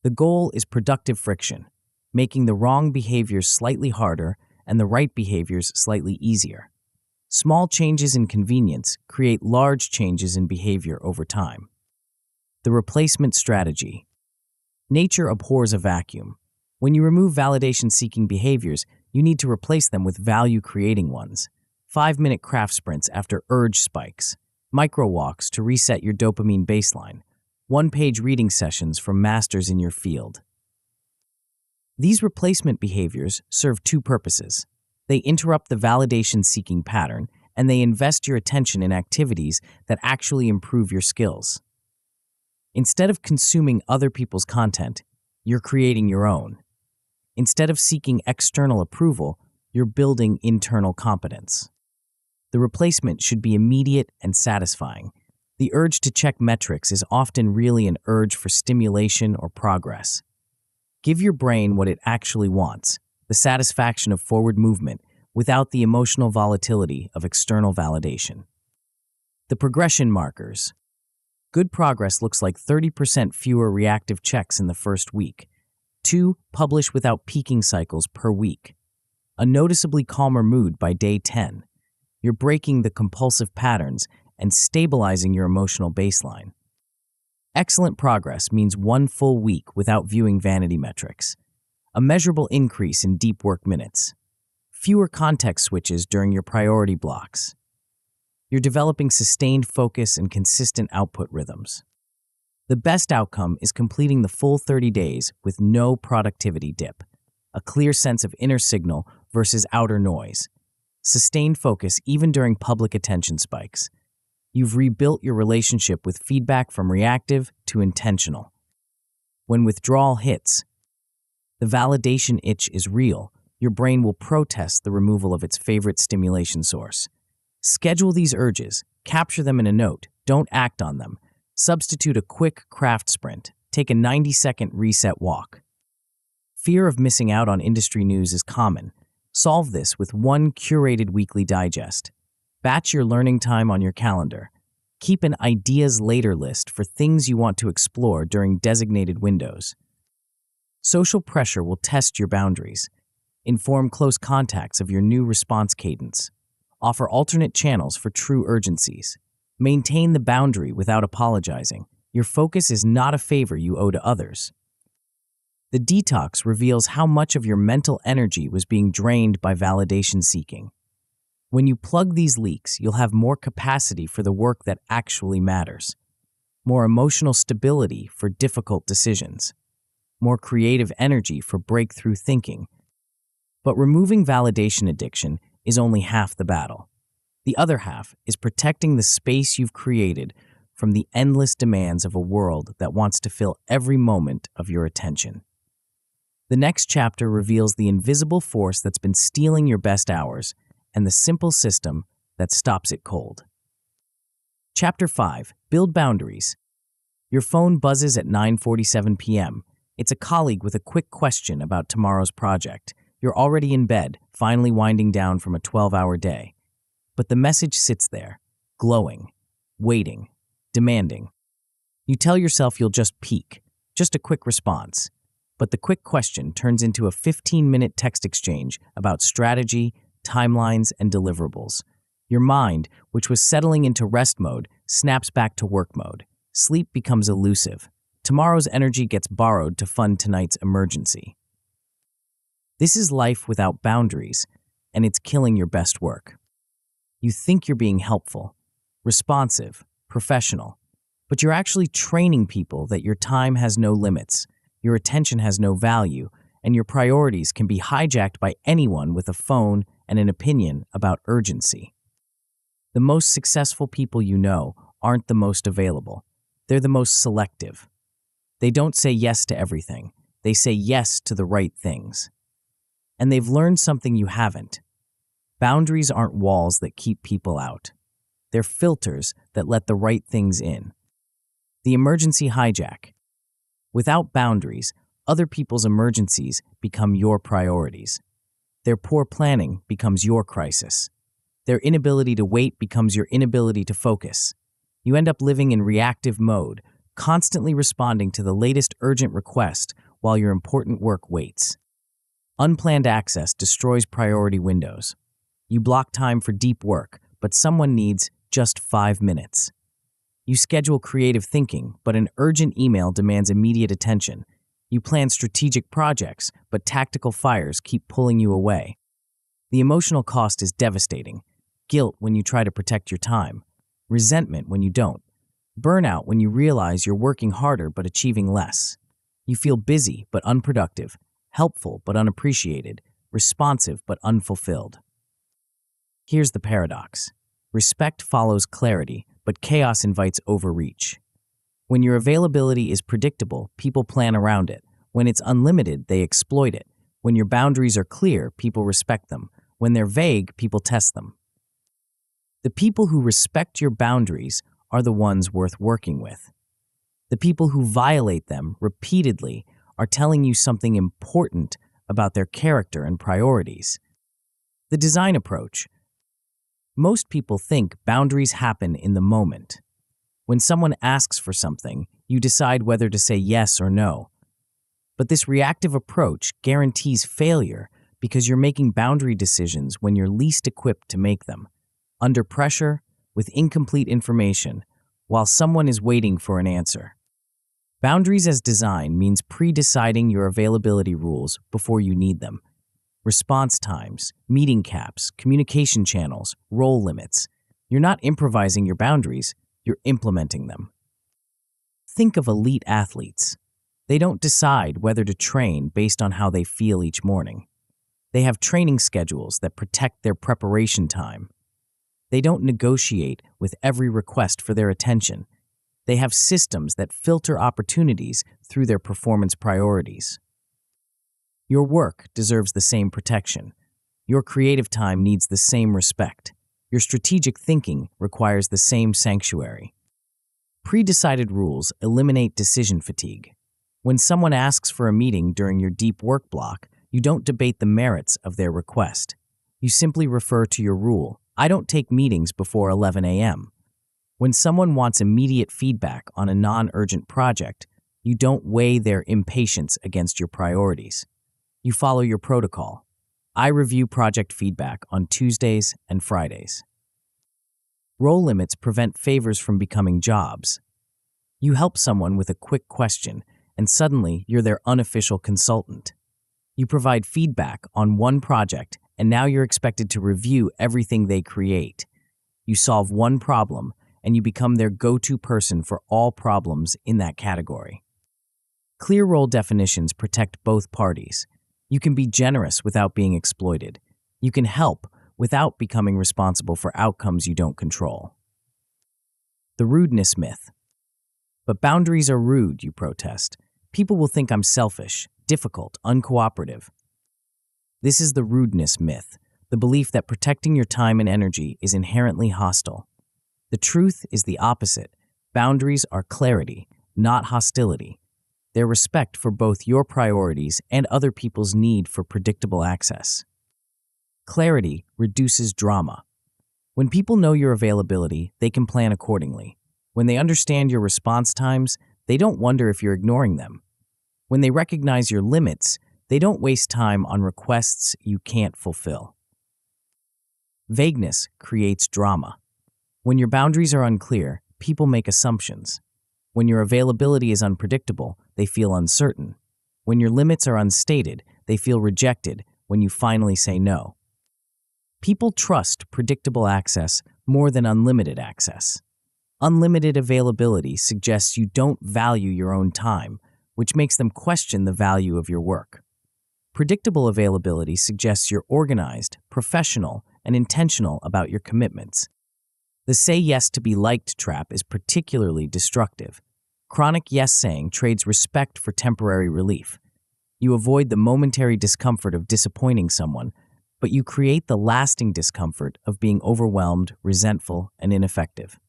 Speaker 1: The goal is productive friction, making the wrong behaviors slightly harder and the right behaviors slightly easier. Small changes in convenience create large changes in behavior over time. The replacement strategy. Nature abhors a vacuum. When you remove validation-seeking behaviors, you need to replace them with value-creating ones. 5-minute craft sprints after urge spikes. Micro walks to reset your dopamine baseline. One-page reading sessions from masters in your field. These replacement behaviors serve two purposes. They interrupt the validation-seeking pattern, and they invest your attention in activities that actually improve your skills. Instead of consuming other people's content, you're creating your own. Instead of seeking external approval, you're building internal competence. The replacement should be immediate and satisfying. The urge to check metrics is often really an urge for stimulation or progress. Give your brain what it actually wants, the satisfaction of forward movement, without the emotional volatility of external validation. The progression markers. Good progress looks like 30% fewer reactive checks in the first week. 2. Publish without peaking cycles per week. A noticeably calmer mood by day 10. You're breaking the compulsive patterns and stabilizing your emotional baseline. Excellent progress means 1 full week without viewing vanity metrics. A measurable increase in deep work minutes. Fewer context switches during your priority blocks. You're developing sustained focus and consistent output rhythms. The best outcome is completing the full 30 days with no productivity dip. A clear sense of inner signal versus outer noise. Sustained focus even during public attention spikes. You've rebuilt your relationship with feedback from reactive to intentional. When withdrawal hits, the validation itch is real. Your brain will protest the removal of its favorite stimulation source. Schedule these urges, capture them in a note, don't act on them. Substitute a quick craft sprint, take a 90-second reset walk. Fear of missing out on industry news is common. Solve this with one curated weekly digest. Batch your learning time on your calendar. Keep an ideas later list for things you want to explore during designated windows. Social pressure will test your boundaries. Inform close contacts of your new response cadence. Offer alternate channels for true urgencies. Maintain the boundary without apologizing. Your focus is not a favor you owe to others. The detox reveals how much of your mental energy was being drained by validation seeking. When you plug these leaks, you'll have more capacity for the work that actually matters. More emotional stability for difficult decisions. More creative energy for breakthrough thinking. But removing validation addiction is only half the battle. The other half is protecting the space you've created from the endless demands of a world that wants to fill every moment of your attention. The next chapter reveals the invisible force that's been stealing your best hours and the simple system that stops it cold. Chapter 5. Build Boundaries. Your phone buzzes at 9:47 p.m. It's a colleague with a quick question about tomorrow's project. You're already in bed, finally winding down from a 12-hour day. But the message sits there, glowing, waiting, demanding. You tell yourself you'll just peek, just a quick response. But the quick question turns into a 15-minute text exchange about strategy, timelines, and deliverables. Your mind, which was settling into rest mode, snaps back to work mode. Sleep becomes elusive. Tomorrow's energy gets borrowed to fund tonight's emergency. This is life without boundaries, and it's killing your best work. You think you're being helpful, responsive, professional, but you're actually training people that your time has no limits, your attention has no value, and your priorities can be hijacked by anyone with a phone and an opinion about urgency. The most successful people you know aren't the most available. They're the most selective. They don't say yes to everything. They say yes to the right things. And they've learned something you haven't. Boundaries aren't walls that keep people out. They're filters that let the right things in. The emergency hijack. Without boundaries, other people's emergencies become your priorities. Their poor planning becomes your crisis. Their inability to wait becomes your inability to focus. You end up living in reactive mode, constantly responding to the latest urgent request while your important work waits. Unplanned access destroys priority windows. You block time for deep work, but someone needs just 5 minutes. You schedule creative thinking, but an urgent email demands immediate attention. You plan strategic projects, but tactical fires keep pulling you away. The emotional cost is devastating. Guilt when you try to protect your time. Resentment when you don't. Burnout when you realize you're working harder but achieving less. You feel busy but unproductive, helpful but unappreciated, responsive but unfulfilled. Here's the paradox. Respect follows clarity, but chaos invites overreach. When your availability is predictable, people plan around it. When it's unlimited, they exploit it. When your boundaries are clear, people respect them. When they're vague, people test them. The people who respect your boundaries are the ones worth working with. The people who violate them repeatedly are telling you something important about their character and priorities. The design approach. Most people think boundaries happen in the moment. When someone asks for something, you decide whether to say yes or no. But this reactive approach guarantees failure because you're making boundary decisions when you're least equipped to make them, under pressure, with incomplete information, while someone is waiting for an answer. Boundaries as design means pre-deciding your availability rules before you need them. Response times, meeting caps, communication channels, role limits. You're not improvising your boundaries, you're implementing them. Think of elite athletes. They don't decide whether to train based on how they feel each morning. They have training schedules that protect their preparation time. They don't negotiate with every request for their attention. They have systems that filter opportunities through their performance priorities. Your work deserves the same protection. Your creative time needs the same respect. Your strategic thinking requires the same sanctuary. Pre-decided rules eliminate decision fatigue. When someone asks for a meeting during your deep work block, you don't debate the merits of their request. You simply refer to your rule. I don't take meetings before 11 a.m. When someone wants immediate feedback on a non-urgent project, you don't weigh their impatience against your priorities. You follow your protocol. I review project feedback on Tuesdays and Fridays. Role limits prevent favors from becoming jobs. You help someone with a quick question, and suddenly you're their unofficial consultant. You provide feedback on one project, and now you're expected to review everything they create. You solve one problem, and you become their go-to person for all problems in that category. Clear role definitions protect both parties. You can be generous without being exploited. You can help without becoming responsible for outcomes you don't control. The rudeness myth. But boundaries are rude, you protest. People will think I'm selfish, difficult, uncooperative. This is the rudeness myth, the belief that protecting your time and energy is inherently hostile. The truth is the opposite. Boundaries are clarity, not hostility. They're respect for both your priorities and other people's need for predictable access. Clarity reduces drama. When people know your availability, they can plan accordingly. When they understand your response times, they don't wonder if you're ignoring them. When they recognize your limits, they don't waste time on requests you can't fulfill. Vagueness creates drama. When your boundaries are unclear, people make assumptions. When your availability is unpredictable, they feel uncertain. When your limits are unstated, they feel rejected when you finally say no. People trust predictable access more than unlimited access. Unlimited availability suggests you don't value your own time, which makes them question the value of your work. Predictable availability suggests you're organized, professional, and intentional about your commitments. The say yes to be liked trap is particularly destructive. Chronic yes-saying trades respect for temporary relief. You avoid the momentary discomfort of disappointing someone, but you create the lasting discomfort of being overwhelmed, resentful, and ineffective.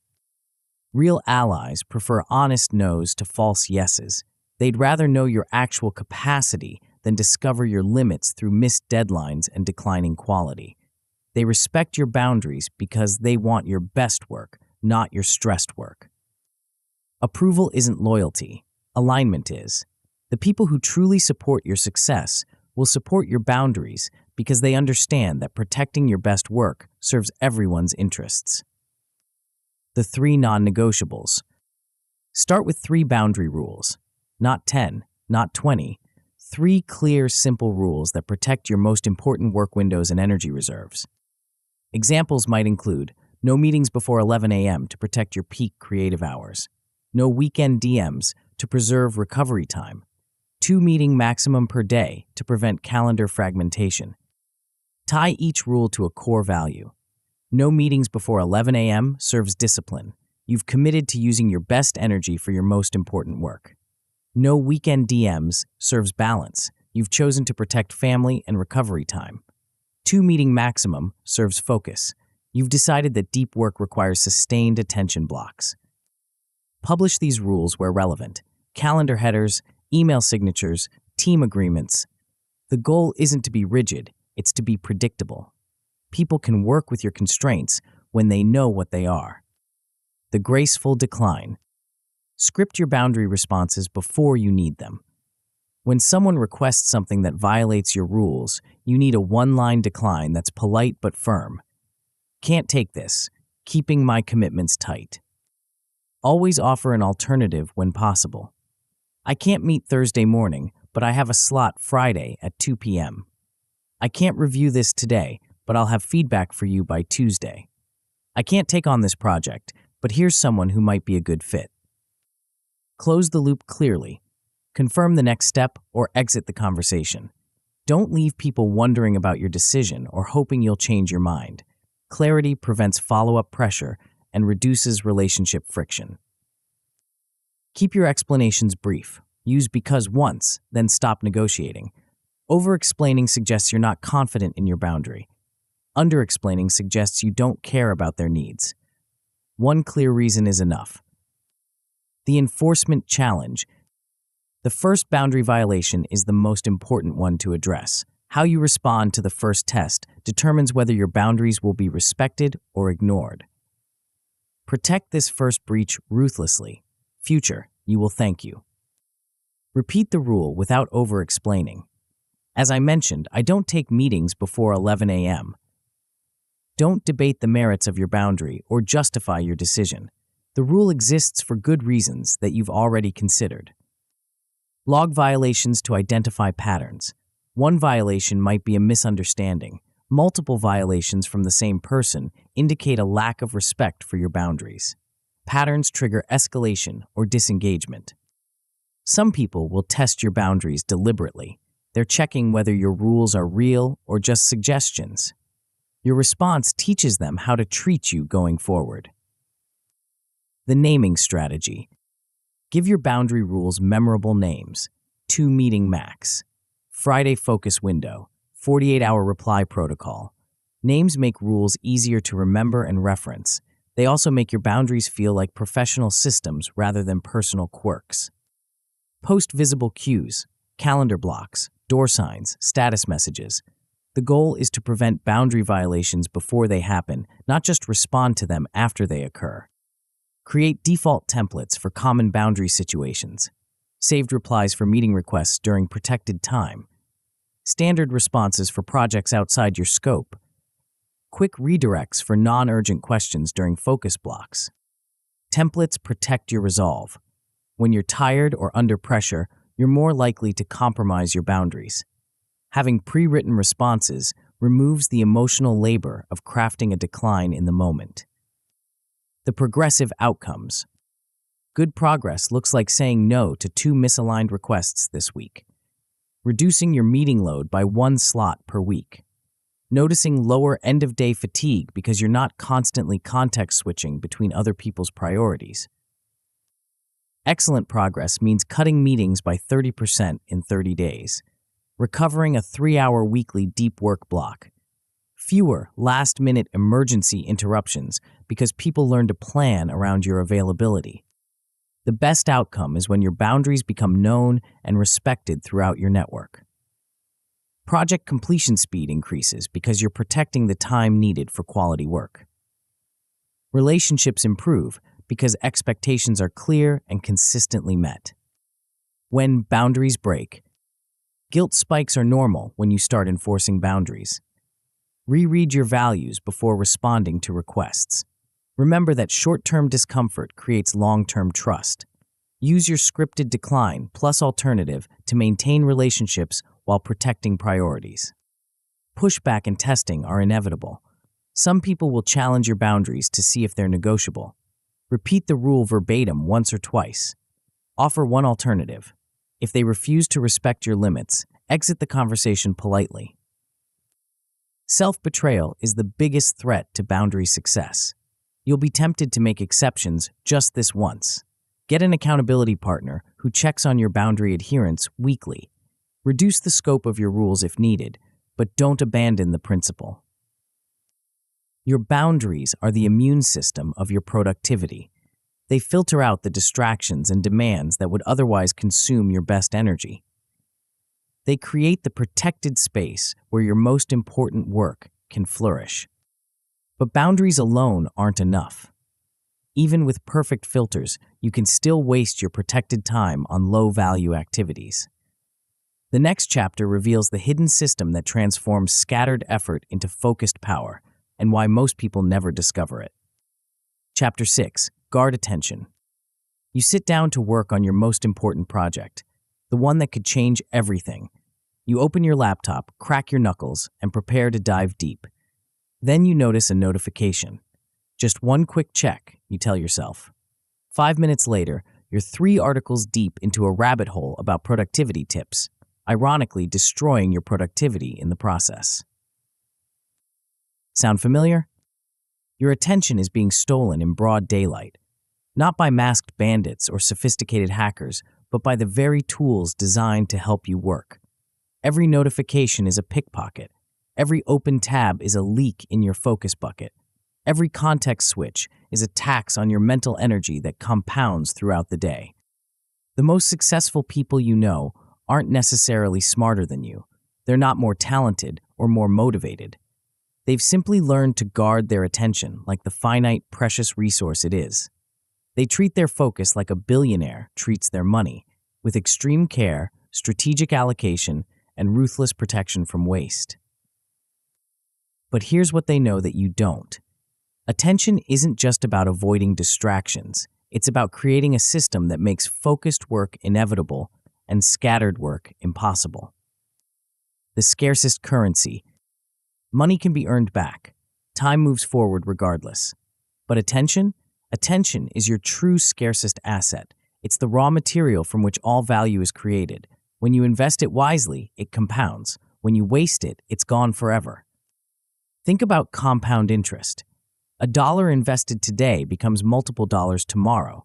Speaker 1: Real allies prefer honest no's to false yeses. They'd rather know your actual capacity than discover your limits through missed deadlines and declining quality. They respect your boundaries because they want your best work, not your stressed work. Approval isn't loyalty. Alignment is. The people who truly support your success will support your boundaries because they understand that protecting your best work serves everyone's interests. The 3 non-negotiables. Start with 3 boundary rules. Not 10, not 20. 3 clear, simple rules that protect your most important work windows and energy reserves. Examples might include no meetings before 11 a.m. to protect your peak creative hours. No weekend DMs to preserve recovery time. 2 meeting maximum per day to prevent calendar fragmentation. Tie each rule to a core value. No meetings before 11 a.m. serves discipline. You've committed to using your best energy for your most important work. No weekend DMs serves balance. You've chosen to protect family and recovery time. 2 meeting maximum serves focus. You've decided that deep work requires sustained attention blocks. Publish these rules where relevant. Calendar headers, email signatures, team agreements. The goal isn't to be rigid, it's to be predictable. People can work with your constraints when they know what they are. The graceful decline. Script your boundary responses before you need them. When someone requests something that violates your rules, you need a one-line decline that's polite but firm. Can't take this. Keeping my commitments tight. Always offer an alternative when possible. I can't meet Thursday morning, but I have a slot Friday at 2 p.m. I can't review this today, but I'll have feedback for you by Tuesday. I can't take on this project, but here's someone who might be a good fit. Close the loop clearly. Confirm the next step or exit the conversation. Don't leave people wondering about your decision or hoping you'll change your mind. Clarity prevents follow-up pressure and reduces relationship friction. Keep your explanations brief. Use because once, then stop negotiating. Over-explaining suggests you're not confident in your boundary. Under-explaining suggests you don't care about their needs. One clear reason is enough. The enforcement challenge. The first boundary violation is the most important one to address. How you respond to the first test determines whether your boundaries will be respected or ignored. Protect this first breach ruthlessly. Future, you will thank you. Repeat the rule without over-explaining. As I mentioned, I don't take meetings before 11 a.m. Don't debate the merits of your boundary or justify your decision. The rule exists for good reasons that you've already considered. Log violations to identify patterns. One violation might be a misunderstanding. Multiple violations from the same person indicate a lack of respect for your boundaries. Patterns trigger escalation or disengagement. Some people will test your boundaries deliberately. They're checking whether your rules are real or just suggestions. Your response teaches them how to treat you going forward. The naming strategy. Give your boundary rules memorable names. 2 meeting max. Friday focus window. 48-hour reply protocol. Names make rules easier to remember and reference. They also make your boundaries feel like professional systems rather than personal quirks. Post visible cues, calendar blocks, door signs, status messages. The goal is to prevent boundary violations before they happen, not just respond to them after they occur. Create default templates for common boundary situations. Saved replies for meeting requests during protected time. Standard responses for projects outside your scope. Quick redirects for non-urgent questions during focus blocks. Templates protect your resolve. When you're tired or under pressure, you're more likely to compromise your boundaries. Having pre-written responses removes the emotional labor of crafting a decline in the moment. The progressive outcomes. Good progress looks like saying no to 2 misaligned requests this week. Reducing your meeting load by 1 slot per week. Noticing lower end-of-day fatigue because you're not constantly context switching between other people's priorities. Excellent progress means cutting meetings by 30% in 30 days, recovering a 3-hour weekly deep work block, fewer last-minute emergency interruptions because people learn to plan around your availability. The best outcome is when your boundaries become known and respected throughout your network. Project completion speed increases because you're protecting the time needed for quality work. Relationships improve because expectations are clear and consistently met. When boundaries break, guilt spikes are normal when you start enforcing boundaries. Reread your values before responding to requests. Remember that short-term discomfort creates long-term trust. Use your scripted decline plus alternative to maintain relationships while protecting priorities. Pushback and testing are inevitable. Some people will challenge your boundaries to see if they're negotiable. Repeat the rule verbatim once or twice. Offer one alternative. If they refuse to respect your limits, exit the conversation politely. Self-betrayal is the biggest threat to boundary success. You'll be tempted to make exceptions just this once. Get an accountability partner who checks on your boundary adherence weekly. Reduce the scope of your rules if needed, but don't abandon the principle. Your boundaries are the immune system of your productivity. They filter out the distractions and demands that would otherwise consume your best energy. They create the protected space where your most important work can flourish. But boundaries alone aren't enough. Even with perfect filters, you can still waste your protected time on low-value activities. The next chapter reveals the hidden system that transforms scattered effort into focused power, and why most people never discover it. Chapter 6. Guard attention. You sit down to work on your most important project, the one that could change everything. You open your laptop, crack your knuckles, and prepare to dive deep. Then you notice a notification. Just one quick check, you tell yourself. 5 minutes later, you're 3 articles deep into a rabbit hole about productivity tips, ironically destroying your productivity in the process. Sound familiar? Your attention is being stolen in broad daylight, not by masked bandits or sophisticated hackers, but by the very tools designed to help you work. Every notification is a pickpocket. Every open tab is a leak in your focus bucket. Every context switch is a tax on your mental energy that compounds throughout the day. The most successful people you know aren't necessarily smarter than you. They're not more talented or more motivated. They've simply learned to guard their attention like the finite, precious resource it is. They treat their focus like a billionaire treats their money, with extreme care, strategic allocation, and ruthless protection from waste. But here's what they know that you don't. Attention isn't just about avoiding distractions. It's about creating a system that makes focused work inevitable and scattered work impossible. The scarcest currency. Money can be earned back. Time moves forward regardless. But attention? Attention is your true scarcest asset. It's the raw material from which all value is created. When you invest it wisely, it compounds. When you waste it, it's gone forever. Think about compound interest. $1 invested today becomes multiple dollars tomorrow.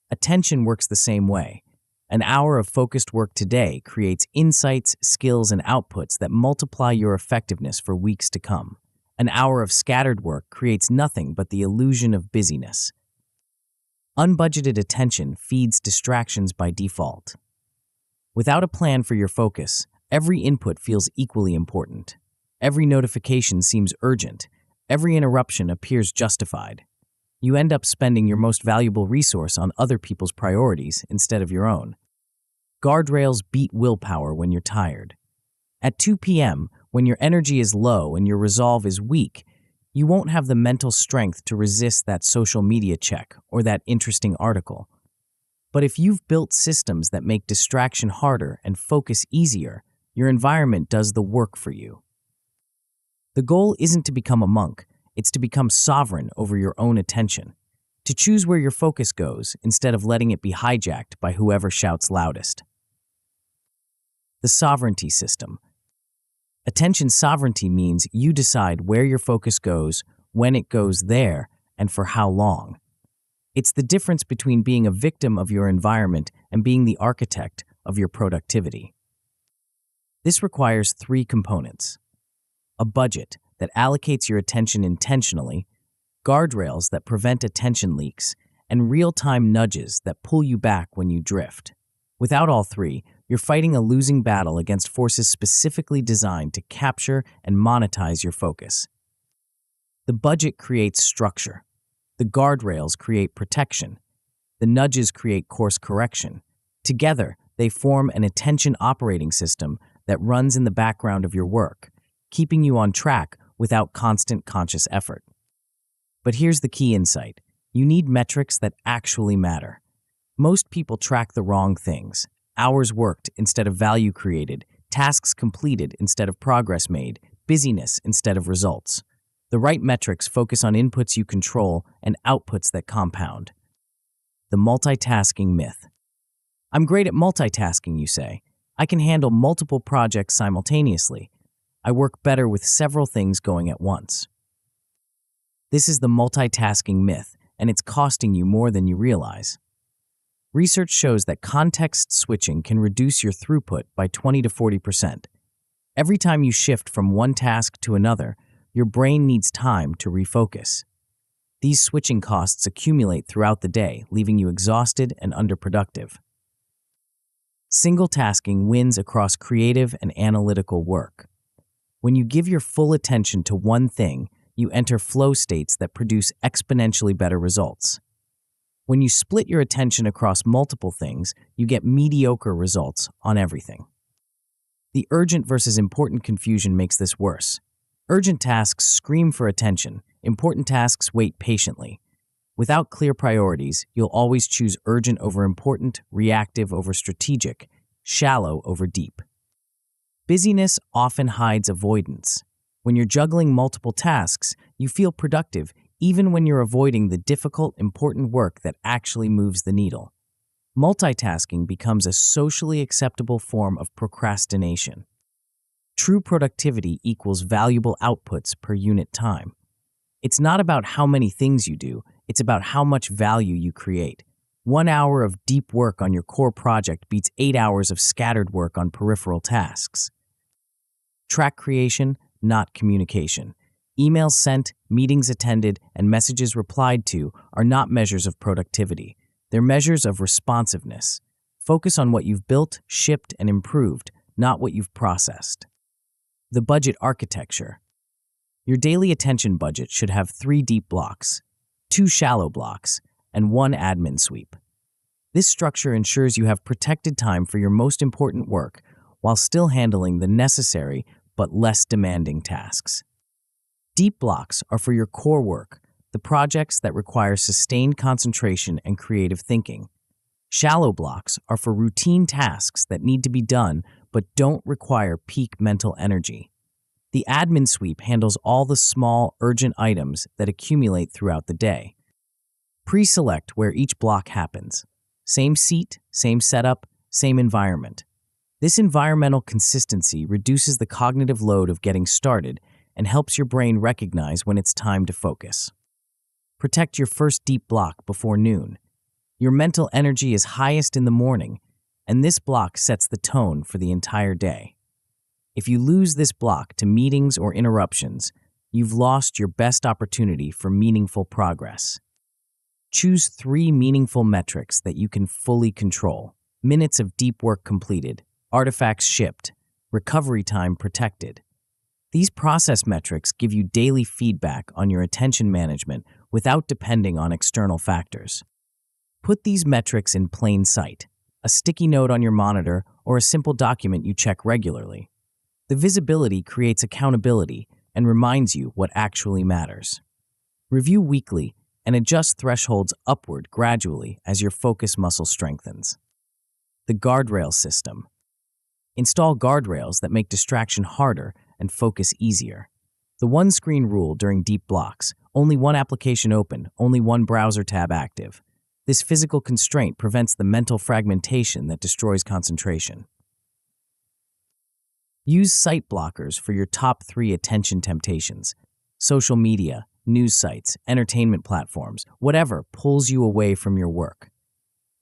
Speaker 1: Attention works the same way. An hour of focused work today creates insights, skills, and outputs that multiply your effectiveness for weeks to come. An hour of scattered work creates nothing but the illusion of busyness. Unbudgeted attention feeds distractions by default. Without a plan for your focus, every input feels equally important. Every notification seems urgent. Every interruption appears justified. You end up spending your most valuable resource on other people's priorities instead of your own. Guardrails beat willpower when you're tired. At 2 p.m., when your energy is low and your resolve is weak, you won't have the mental strength to resist that social media check or that interesting article. But if you've built systems that make distraction harder and focus easier, your environment does the work for you. The goal isn't to become a monk, it's to become sovereign over your own attention, to choose where your focus goes instead of letting it be hijacked by whoever shouts loudest. The sovereignty system. Attention sovereignty means you decide where your focus goes, when it goes there, and for how long. It's the difference between being a victim of your environment and being the architect of your productivity. This requires three components: a budget that allocates your attention intentionally, guardrails that prevent attention leaks, and real-time nudges that pull you back when you drift. Without all three, you're fighting a losing battle against forces specifically designed to capture and monetize your focus. The budget creates structure. The guardrails create protection. The nudges create course correction. Together, they form an attention operating system that runs in the background of your work, keeping you on track without constant conscious effort. But here's the key insight. You need metrics that actually matter. Most people track the wrong things: hours worked instead of value created, tasks completed instead of progress made, busyness instead of results. The right metrics focus on inputs you control and outputs that compound. The multitasking myth. I'm great at multitasking, you say. I can handle multiple projects simultaneously. I work better with several things going at once. This is the multitasking myth, and it's costing you more than you realize. Research shows that context switching can reduce your throughput by 20 to 40%. Every time you shift from one task to another, your brain needs time to refocus. These switching costs accumulate throughout the day, leaving you exhausted and underproductive. Single tasking wins across creative and analytical work. When you give your full attention to one thing, you enter flow states that produce exponentially better results. When you split your attention across multiple things, you get mediocre results on everything. The urgent versus important confusion makes this worse. Urgent tasks scream for attention. Important tasks wait patiently. Without clear priorities, you'll always choose urgent over important, reactive over strategic, shallow over deep. Busyness often hides avoidance. When you're juggling multiple tasks, you feel productive even when you're avoiding the difficult, important work that actually moves the needle. Multitasking becomes a socially acceptable form of procrastination. True productivity equals valuable outputs per unit time. It's not about how many things you do, it's about how much value you create. 1 hour of deep work on your core project beats 8 hours of scattered work on peripheral tasks. Track creation, not communication. Emails sent, meetings attended, and messages replied to are not measures of productivity. They're measures of responsiveness. Focus on what you've built, shipped, and improved, not what you've processed. The budget architecture. Your daily attention budget should have 3 deep blocks, 2 shallow blocks, and 1 admin sweep. This structure ensures you have protected time for your most important work while still handling the necessary but less demanding tasks. Deep blocks are for your core work, the projects that require sustained concentration and creative thinking. Shallow blocks are for routine tasks that need to be done but don't require peak mental energy. The admin sweep handles all the small, urgent items that accumulate throughout the day. Pre-select where each block happens. Same seat, same setup, same environment. This environmental consistency reduces the cognitive load of getting started and helps your brain recognize when it's time to focus. Protect your first deep block before noon. Your mental energy is highest in the morning, and this block sets the tone for the entire day. If you lose this block to meetings or interruptions, you've lost your best opportunity for meaningful progress. Choose 3 meaningful metrics that you can fully control: minutes of deep work completed, artifacts shipped, recovery time protected. These process metrics give you daily feedback on your attention management without depending on external factors. Put these metrics in plain sight, a sticky note on your monitor or a simple document you check regularly. The visibility creates accountability and reminds you what actually matters. Review weekly and adjust thresholds upward gradually as your focus muscle strengthens. The guardrail system. Install guardrails that make distraction harder and focus easier. The one-screen rule during deep blocks: only one application open, only one browser tab active. This physical constraint prevents the mental fragmentation that destroys concentration. Use site blockers for your top 3 attention temptations: social media, news sites, entertainment platforms, whatever pulls you away from your work.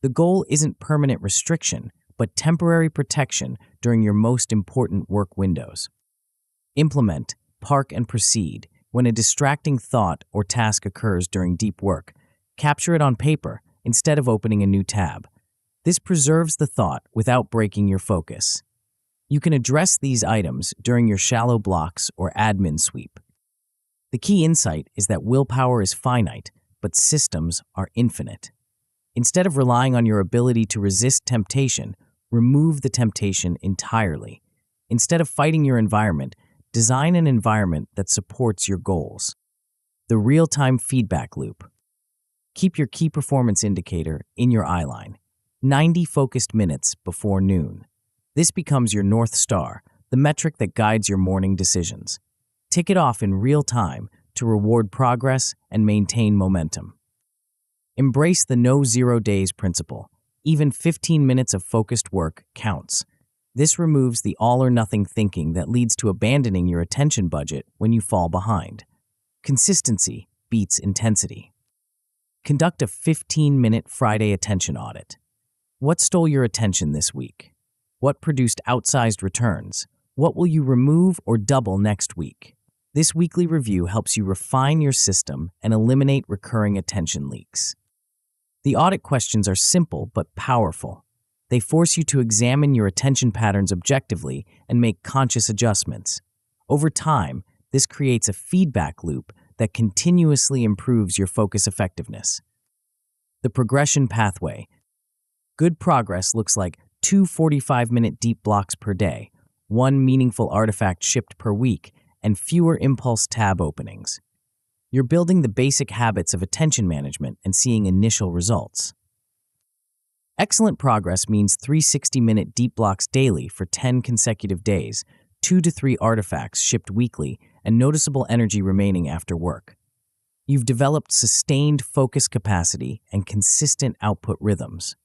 Speaker 1: The goal isn't permanent restriction, but temporary protection during your most important work windows. Implement, park, and proceed. When a distracting thought or task occurs during deep work, capture it on paper instead of opening a new tab. This preserves the thought without breaking your focus. You can address these items during your shallow blocks or admin sweep. The key insight is that willpower is finite, but systems are infinite. Instead of relying on your ability to resist temptation, remove the temptation entirely. Instead of fighting your environment, design an environment that supports your goals. The real-time feedback loop. Keep your key performance indicator in your eyeline. 90 focused minutes before noon. This becomes your North Star, the metric that guides your morning decisions. Tick it off in real time to reward progress and maintain momentum. Embrace the no 0 days principle. Even 15 minutes of focused work counts. This removes the all-or-nothing thinking that leads to abandoning your attention budget when you fall behind. Consistency beats intensity. Conduct a 15-minute Friday attention audit. What stole your attention this week? What produced outsized returns? What will you remove or double next week? This weekly review helps you refine your system and eliminate recurring attention leaks. The audit questions are simple but powerful. They force you to examine your attention patterns objectively and make conscious adjustments. Over time, this creates a feedback loop that continuously improves your focus effectiveness. The progression pathway. Good progress looks like 2 45-minute deep blocks per day, 1 meaningful artifact shipped per week, and fewer impulse tab openings. You're building the basic habits of attention management and seeing initial results. Excellent progress means 3 60-minute deep blocks daily for 10 consecutive days, 2 to 3 artifacts shipped weekly, and noticeable energy remaining after work. You've developed sustained focus capacity and consistent output rhythms.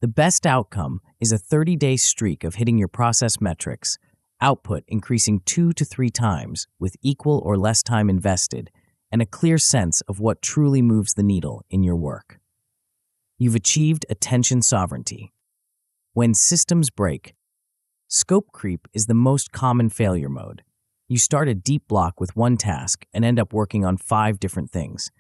Speaker 1: The best outcome is a 30-day streak of hitting your process metrics, output increasing 2 to 3 times with equal or less time invested, and a clear sense of what truly moves the needle in your work. You've achieved attention sovereignty. When systems break, scope creep is the most common failure mode. You start a deep block with one task and end up working on 5 different things.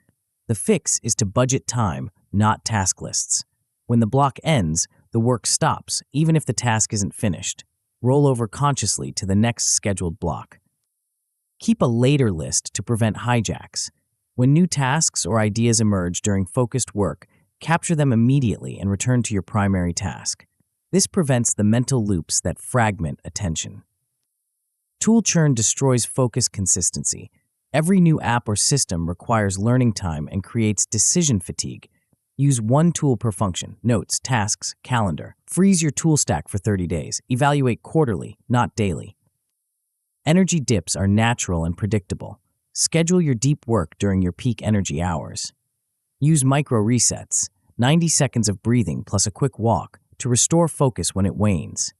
Speaker 1: The fix is to budget time, not task lists. When the block ends, the work stops, even if the task isn't finished. Roll over consciously to the next scheduled block. Keep a later list to prevent hijacks. When new tasks or ideas emerge during focused work, capture them immediately and return to your primary task. This prevents the mental loops that fragment attention. Tool churn destroys focus consistency. Every new app or system requires learning time and creates decision fatigue. Use one tool per function: notes, tasks, calendar. Freeze your tool stack for 30 days. Evaluate quarterly, not daily. Energy dips are natural and predictable. Schedule your deep work during your peak energy hours. Use micro resets, 90 seconds of breathing plus a quick walk, to restore focus when it wanes.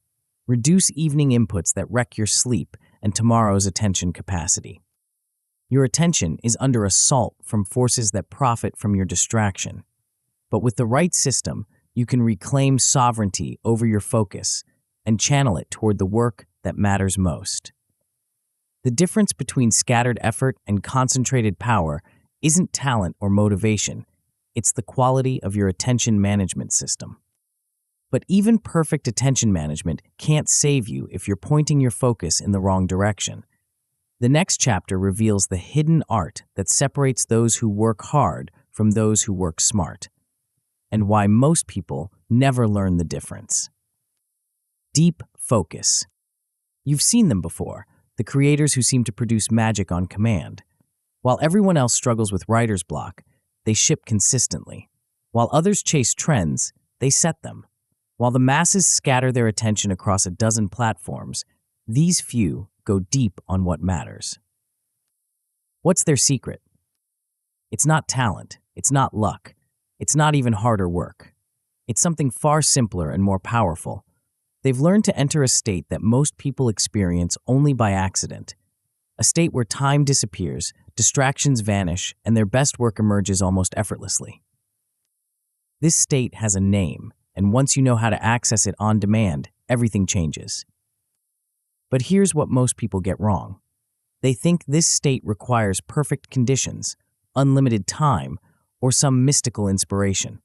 Speaker 1: Reduce evening inputs that wreck your sleep and tomorrow's attention capacity. Your attention is under assault from forces that profit from your distraction. But with the right system, you can reclaim sovereignty over your focus and channel it toward the work that matters most. The difference between scattered effort and concentrated power isn't talent or motivation. It's the quality of your attention management system. But even perfect attention management can't save you if you're pointing your focus in the wrong direction. The next chapter reveals the hidden art that separates those who work hard from those who work smart, and why most people never learn the difference. Deep focus. You've seen them before, the creators who seem to produce magic on command. While everyone else struggles with writer's block, they ship consistently. While others chase trends, they set them. While the masses scatter their attention across a dozen platforms, these few go deep on what matters. What's their secret? It's not talent, it's not luck, it's not even harder work. It's something far simpler and more powerful. They've learned to enter a state that most people experience only by accident, a state where time disappears, distractions vanish, and their best work emerges almost effortlessly. This state has a name, and once you know how to access it on demand, everything changes. But here's what most people get wrong. They think this state requires perfect conditions, unlimited time, or some mystical inspiration.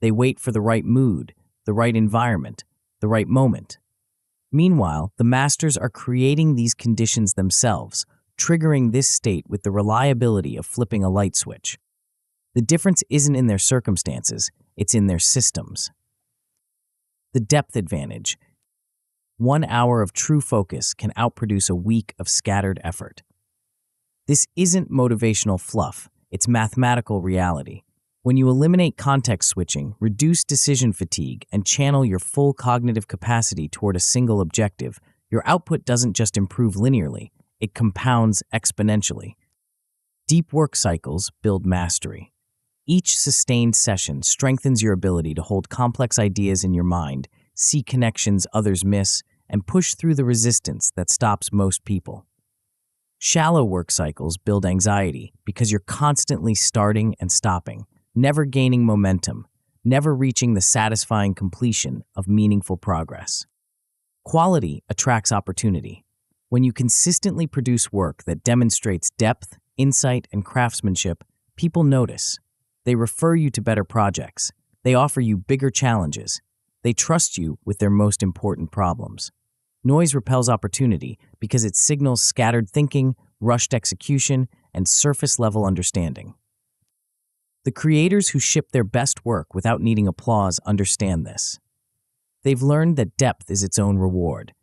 Speaker 1: They wait for the right mood, the right environment, the right moment. Meanwhile, the masters are creating these conditions themselves, triggering this state with the reliability of flipping a light switch. The difference isn't in their circumstances, it's in their systems. The depth advantage. 1 hour of true focus can outproduce a week of scattered effort. This isn't motivational fluff, it's mathematical reality. When you eliminate context switching, reduce decision fatigue, and channel your full cognitive capacity toward a single objective, your output doesn't just improve linearly, it compounds exponentially. Deep work cycles build mastery. Each sustained session strengthens your ability to hold complex ideas in your mind, see connections others miss, and push through the resistance that stops most people. Shallow work cycles build anxiety because you're constantly starting and stopping, never gaining momentum, never reaching the satisfying completion of meaningful progress. Quality attracts opportunity. When you consistently produce work that demonstrates depth, insight, and craftsmanship, people notice. They refer you to better projects. They offer you bigger challenges. They trust you with their most important problems. Noise repels opportunity because it signals scattered thinking, rushed execution, and surface-level understanding. The creators who ship their best work without needing applause understand this. They've learned that depth is its own reward.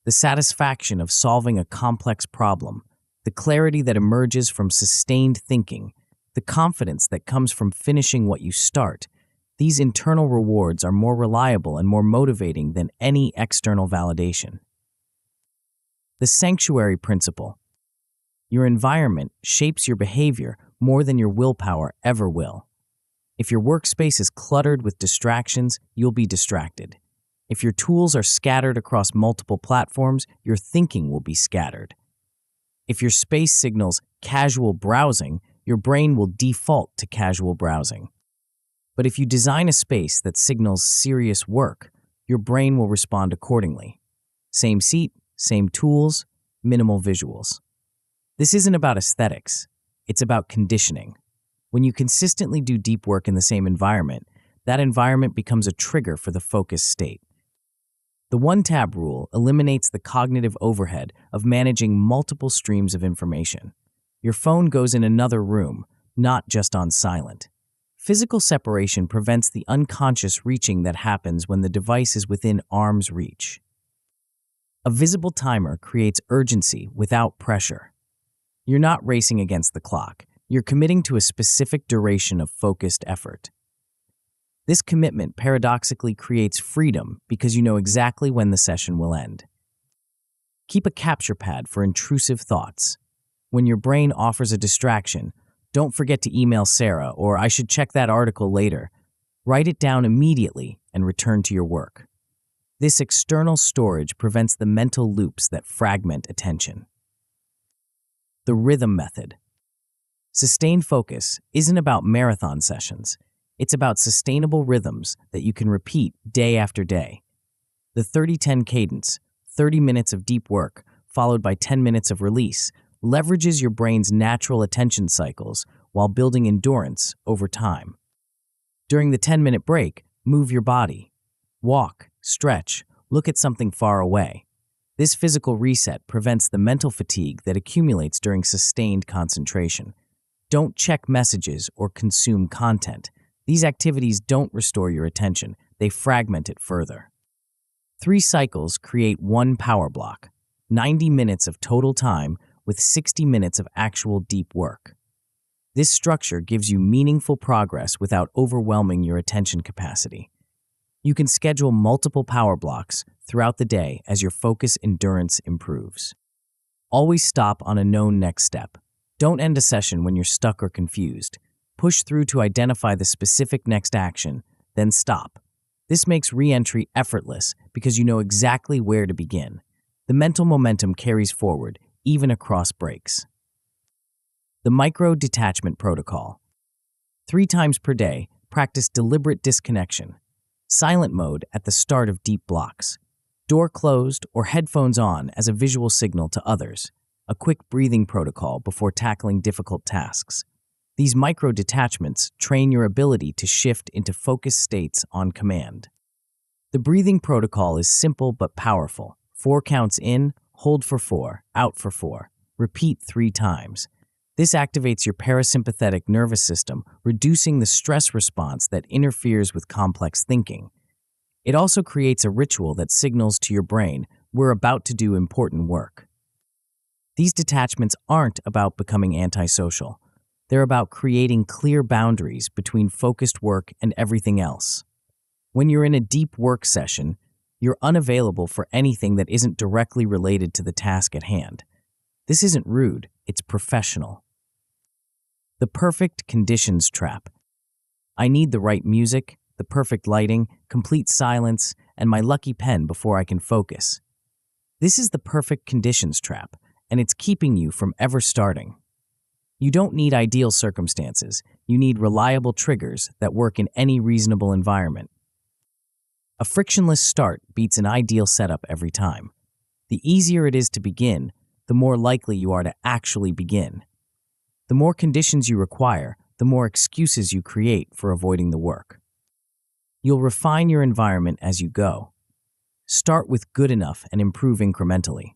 Speaker 1: The satisfaction of solving a complex problem, the clarity that emerges from sustained thinking, the confidence that comes from finishing what you start, these internal rewards are more reliable and more motivating than any external validation. The sanctuary principle. Your environment shapes your behavior more than your willpower ever will. If your workspace is cluttered with distractions, you'll be distracted. If your tools are scattered across multiple platforms, your thinking will be scattered. If your space signals casual browsing, your brain will default to casual browsing. But if you design a space that signals serious work, your brain will respond accordingly. Same seat, same tools, minimal visuals. This isn't about aesthetics, it's about conditioning. When you consistently do deep work in the same environment, that environment becomes a trigger for the focused state. The one-tab rule eliminates the cognitive overhead of managing multiple streams of information. Your phone goes in another room, not just on silent. Physical separation prevents the unconscious reaching that happens when the device is within arm's reach. A visible timer creates urgency without pressure. You're not racing against the clock. You're committing to a specific duration of focused effort. This commitment paradoxically creates freedom because you know exactly when the session will end. Keep a capture pad for intrusive thoughts. When your brain offers a distraction, don't forget to email Sarah or I should check that article later. Write it down immediately and return to your work. This external storage prevents the mental loops that fragment attention. The rhythm method. Sustained focus isn't about marathon sessions. It's about sustainable rhythms that you can repeat day after day. The 30-10 cadence, 30 minutes of deep work, followed by 10 minutes of release, leverages your brain's natural attention cycles while building endurance over time. During the 10-minute break, move your body. Walk, stretch, look at something far away. This physical reset prevents the mental fatigue that accumulates during sustained concentration. Don't check messages or consume content. These activities don't restore your attention, they fragment it further. 3 cycles create one power block, 90 minutes of total time with 60 minutes of actual deep work. This structure gives you meaningful progress without overwhelming your attention capacity. You can schedule multiple power blocks throughout the day as your focus endurance improves. Always stop on a known next step. Don't end a session when you're stuck or confused. Push through to identify the specific next action, then stop. This makes re-entry effortless because you know exactly where to begin. The mental momentum carries forward, even across breaks. The micro-detachment protocol. 3 times per day, practice deliberate disconnection. Silent mode at the start of deep blocks. Door closed or headphones on as a visual signal to others. A quick breathing protocol before tackling difficult tasks. These micro-detachments train your ability to shift into focused states on command. The breathing protocol is simple but powerful. 4 counts in, hold for 4, out for 4. Repeat 3 times. This activates your parasympathetic nervous system, reducing the stress response that interferes with complex thinking. It also creates a ritual that signals to your brain, we're about to do important work. These detachments aren't about becoming antisocial. They're about creating clear boundaries between focused work and everything else. When you're in a deep work session, you're unavailable for anything that isn't directly related to the task at hand. This isn't rude, it's professional. The perfect conditions trap. I need the right music, the perfect lighting, complete silence, and my lucky pen before I can focus. This is the perfect conditions trap, and it's keeping you from ever starting. You don't need ideal circumstances, you need reliable triggers that work in any reasonable environment. A frictionless start beats an ideal setup every time. The easier it is to begin, the more likely you are to actually begin. The more conditions you require, the more excuses you create for avoiding the work. You'll refine your environment as you go. Start with good enough and improve incrementally.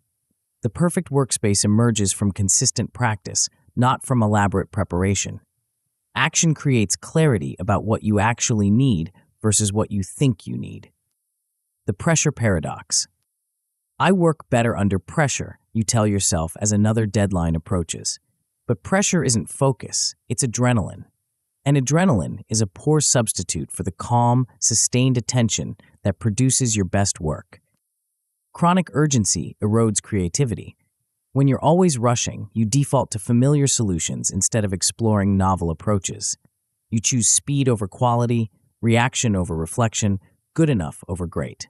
Speaker 1: The perfect workspace emerges from consistent practice, not from elaborate preparation. Action creates clarity about what you actually need versus what you think you need. The pressure paradox. I work better under pressure, you tell yourself as another deadline approaches. But pressure isn't focus, it's adrenaline. And adrenaline is a poor substitute for the calm, sustained attention that produces your best work. Chronic urgency erodes creativity. When you're always rushing, you default to familiar solutions instead of exploring novel approaches. You choose speed over quality, reaction over reflection, good enough over great.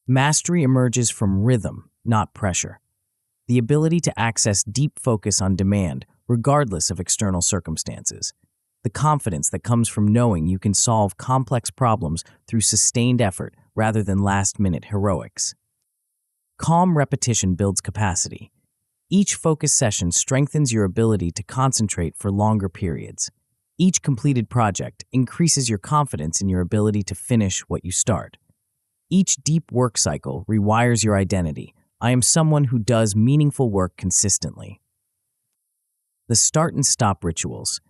Speaker 1: Mastery emerges from rhythm, not pressure. The ability to access deep focus on demand, regardless of external circumstances. The confidence that comes from knowing you can solve complex problems through sustained effort rather than last-minute heroics. Calm repetition builds capacity. Each focus session strengthens your ability to concentrate for longer periods. Each completed project increases your confidence in your ability to finish what you start. Each deep work cycle rewires your identity. I am someone who does meaningful work consistently. The start and stop rituals.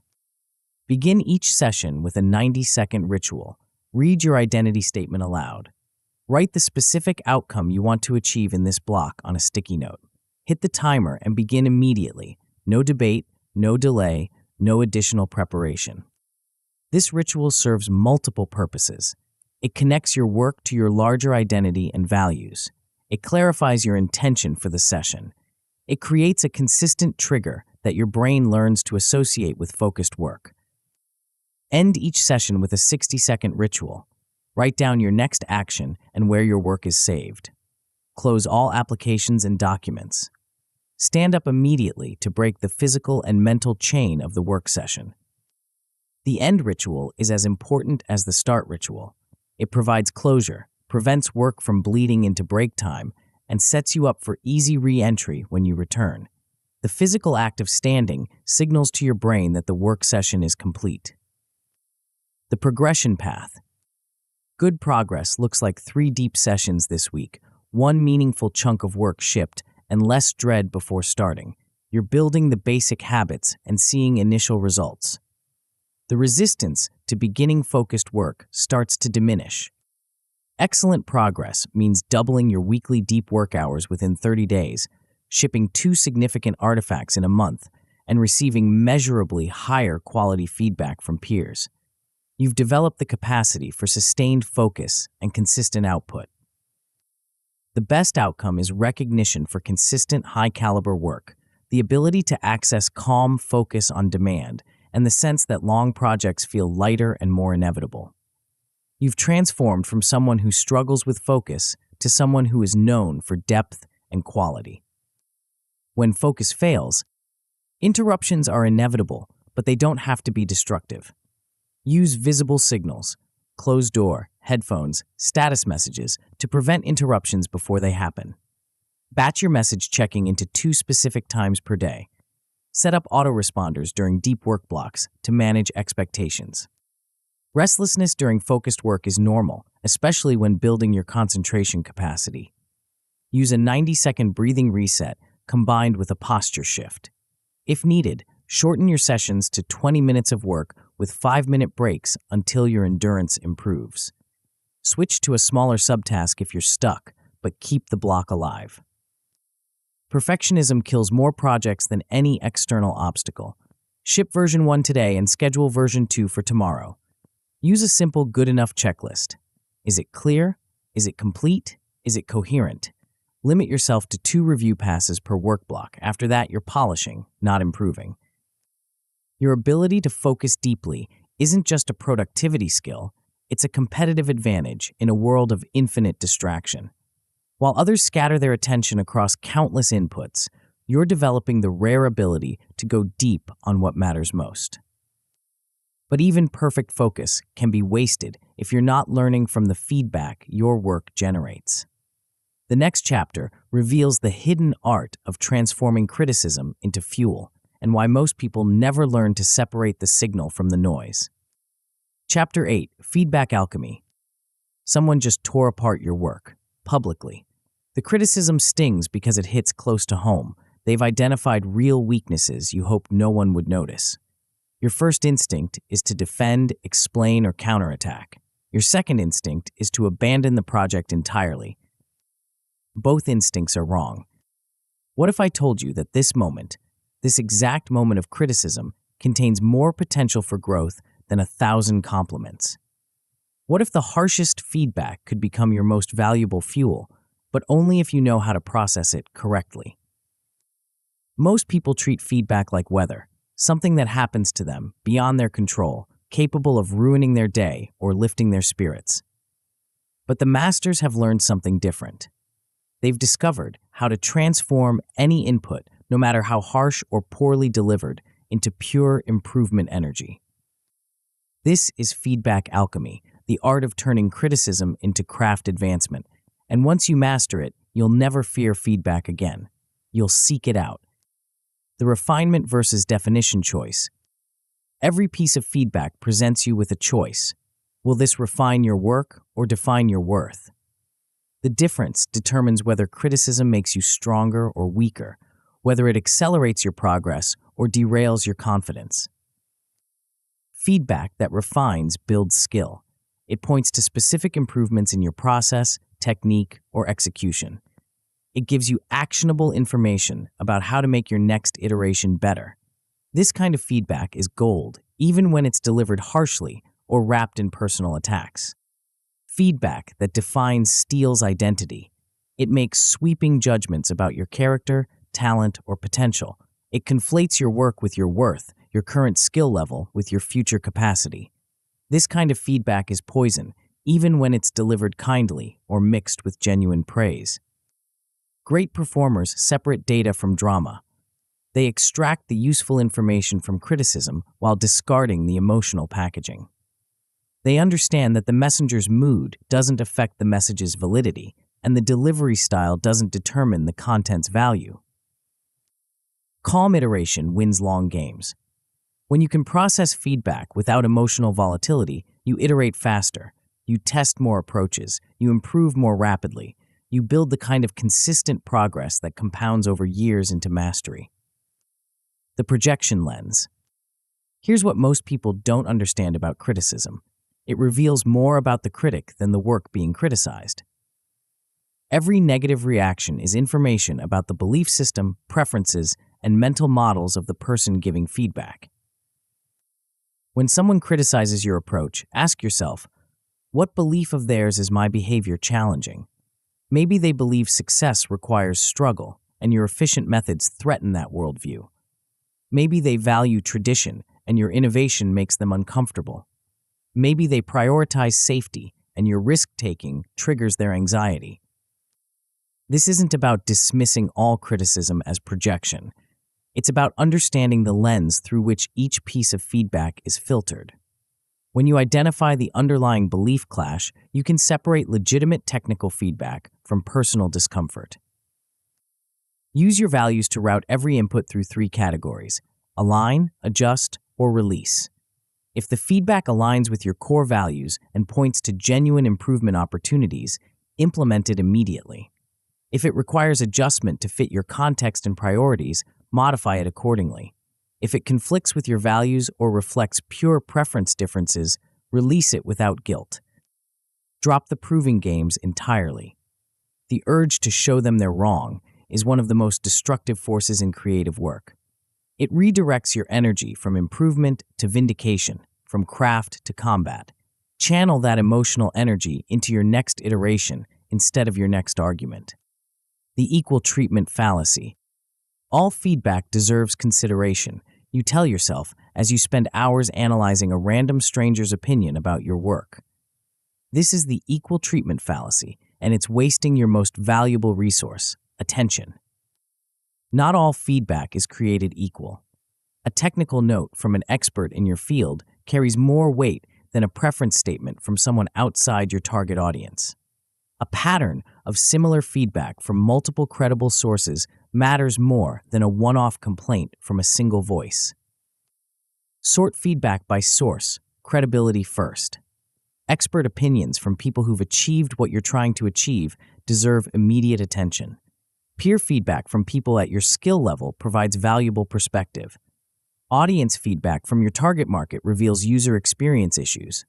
Speaker 1: Begin each session with a 90-second ritual. Read your identity statement aloud. Write the specific outcome you want to achieve in this block on a sticky note. Hit the timer and begin immediately. No debate, no delay, no additional preparation. This ritual serves multiple purposes. It connects your work to your larger identity and values. It clarifies your intention for the session. It creates a consistent trigger that your brain learns to associate with focused work. End each session with a 60-second ritual. Write down your next action and where your work is saved. Close all applications and documents. Stand up immediately to break the physical and mental chain of the work session. The end ritual is as important as the start ritual. It provides closure, prevents work from bleeding into break time, and sets you up for easy re-entry when you return. The physical act of standing signals to your brain that the work session is complete. The progression path. Good progress looks like 3 deep sessions this week, 1 meaningful chunk of work shipped, and less dread before starting. You're building the basic habits and seeing initial results. The resistance to beginning focused work starts to diminish. Excellent progress means doubling your weekly deep work hours within 30 days, shipping 2 significant artifacts in a month, and receiving measurably higher quality feedback from peers. You've developed the capacity for sustained focus and consistent output. The best outcome is recognition for consistent high-caliber work, the ability to access calm focus on demand, and the sense that long projects feel lighter and more inevitable. You've transformed from someone who struggles with focus to someone who is known for depth and quality. When focus fails, Interruptions are inevitable, but they don't have to be destructive. Use visible signals, closed door, headphones, status messages to prevent interruptions before they happen. Batch your message checking into 2 specific times per day. Set up autoresponders during deep work blocks to manage expectations. Restlessness during focused work is normal, especially when building your concentration capacity. Use a 90-second breathing reset combined with a posture shift. If needed, shorten your sessions to 20 minutes of work with 5-minute breaks until your endurance improves. Switch to a smaller subtask if you're stuck, but keep the block alive. Perfectionism kills more projects than any external obstacle. Ship version 1 today and schedule version 2 for tomorrow. Use a simple good enough checklist. Is it clear? Is it complete? Is it coherent? Limit yourself to 2 review passes per work block. After that, you're polishing, not improving. Your ability to focus deeply isn't just a productivity skill, it's a competitive advantage in a world of infinite distraction. While others scatter their attention across countless inputs, you're developing the rare ability to go deep on what matters most. But even perfect focus can be wasted if you're not learning from the feedback your work generates. The next chapter reveals the hidden art of transforming criticism into fuel and why most people never learn to separate the signal from the noise. Chapter 8, Feedback Alchemy. Someone just tore apart your work, publicly. The criticism stings because it hits close to home. They've identified real weaknesses you hoped no one would notice. Your first instinct is to defend, explain, or counterattack. Your second instinct is to abandon the project entirely. Both instincts are wrong. What if I told you that this exact moment of criticism, contains more potential for growth than 1,000 compliments? What if the harshest feedback could become your most valuable fuel, but only if you know how to process it correctly? Most people treat feedback like weather, something that happens to them beyond their control, capable of ruining their day or lifting their spirits. But the masters have learned something different. They've discovered how to transform any input, no matter how harsh or poorly delivered, into pure improvement energy. This is feedback alchemy, the art of turning criticism into craft advancement. And once you master it, you'll never fear feedback again. You'll seek it out. The refinement versus definition choice. Every piece of feedback presents you with a choice. Will this refine your work or define your worth? The difference determines whether criticism makes you stronger or weaker, whether it accelerates your progress or derails your confidence. Feedback that refines builds skill. It points to specific improvements in your process, technique, or execution. It gives you actionable information about how to make your next iteration better. This kind of feedback is gold, even when it's delivered harshly or wrapped in personal attacks. Feedback that defines steals identity. It makes sweeping judgments about your character, talent, or potential. It conflates your work with your worth, your current skill level with your future capacity. This kind of feedback is poison, even when it's delivered kindly or mixed with genuine praise. Great performers separate data from drama. They extract the useful information from criticism while discarding the emotional packaging. They understand that the messenger's mood doesn't affect the message's validity, and the delivery style doesn't determine the content's value. Calm iteration wins long games. When you can process feedback without emotional volatility, you iterate faster, you test more approaches, you improve more rapidly, you build the kind of consistent progress that compounds over years into mastery. The projection lens. Here's what most people don't understand about criticism. It reveals more about the critic than the work being criticized. Every negative reaction is information about the belief system, preferences, and mental models of the person giving feedback. When someone criticizes your approach, ask yourself, what belief of theirs is my behavior challenging? Maybe they believe success requires struggle, and your efficient methods threaten that worldview. Maybe they value tradition, and your innovation makes them uncomfortable. Maybe they prioritize safety, and your risk-taking triggers their anxiety. This isn't about dismissing all criticism as projection. It's about understanding the lens through which each piece of feedback is filtered. When you identify the underlying belief clash, you can separate legitimate technical feedback from personal discomfort. Use your values to route every input through three categories: align, adjust, or release. If the feedback aligns with your core values and points to genuine improvement opportunities, implement it immediately. If it requires adjustment to fit your context and priorities, modify it accordingly. If it conflicts with your values or reflects pure preference differences, release it without guilt. Drop the proving games entirely. The urge to show them they're wrong is one of the most destructive forces in creative work. It redirects your energy from improvement to vindication, from craft to combat. Channel that emotional energy into your next iteration instead of your next argument. The equal treatment fallacy. All feedback deserves consideration, you tell yourself as you spend hours analyzing a random stranger's opinion about your work. This is the equal treatment fallacy, and it's wasting your most valuable resource, attention. Not all feedback is created equal. A technical note from an expert in your field carries more weight than a preference statement from someone outside your target audience. A pattern of similar feedback from multiple credible sources matters more than a one-off complaint from a single voice. Sort feedback by source, credibility first. Expert opinions from people who've achieved what you're trying to achieve deserve immediate attention. Peer feedback from people at your skill level provides valuable perspective. Audience feedback from your target market reveals user experience issues.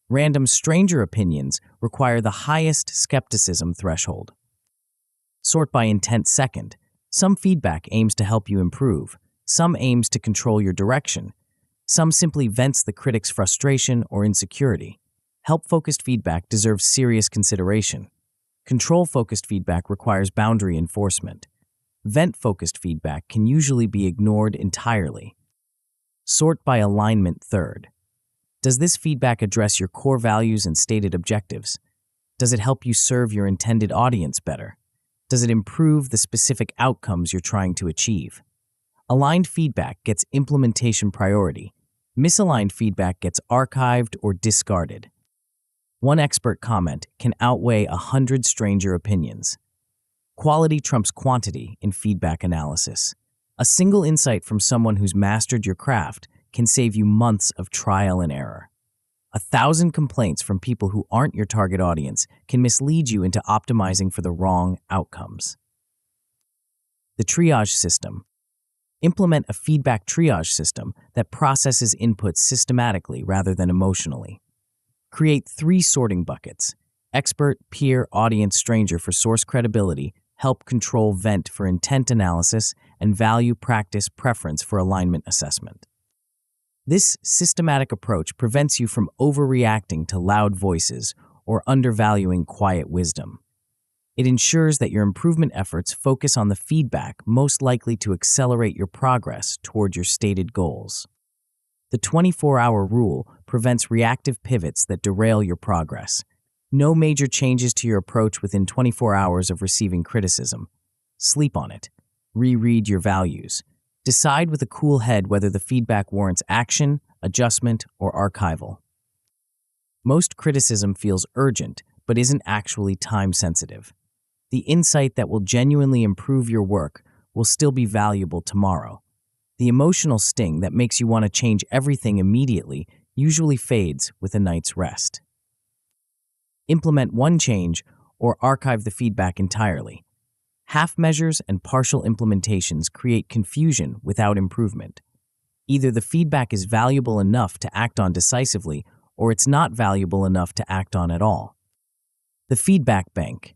Speaker 1: Random stranger opinions require the highest skepticism threshold. Sort by intent second. Some feedback aims to help you improve. Some aims to control your direction. Some simply vents the critic's frustration or insecurity. Help-focused feedback deserves serious consideration. Control-focused feedback requires boundary enforcement. Vent-focused feedback can usually be ignored entirely. Sort by alignment third. Does this feedback address your core values and stated objectives? Does it help you serve your intended audience better? Does it improve the specific outcomes you're trying to achieve? Aligned feedback gets implementation priority. Misaligned feedback gets archived or discarded. One expert comment can outweigh 100 stranger opinions. Quality trumps quantity in feedback analysis. A single insight from someone who's mastered your craft can save you months of trial and error. 1,000 complaints from people who aren't your target audience can mislead you into optimizing for the wrong outcomes. The triage system. Implement a feedback triage system that processes inputs systematically rather than emotionally. Create 3 sorting buckets: expert, peer, audience, stranger for source credibility, help, control, vent for intent analysis, and value, practice, preference for alignment assessment. This systematic approach prevents you from overreacting to loud voices or undervaluing quiet wisdom. It ensures that your improvement efforts focus on the feedback most likely to accelerate your progress toward your stated goals. The 24-hour rule prevents reactive pivots that derail your progress. No major changes to your approach within 24 hours of receiving criticism. Sleep on it. Reread your values. Decide with a cool head whether the feedback warrants action, adjustment, or archival. Most criticism feels urgent, but isn't actually time-sensitive. The insight that will genuinely improve your work will still be valuable tomorrow. The emotional sting that makes you want to change everything immediately usually fades with a night's rest. Implement one change or archive the feedback entirely. Half measures and partial implementations create confusion without improvement. Either the feedback is valuable enough to act on decisively, or it's not valuable enough to act on at all. The feedback bank.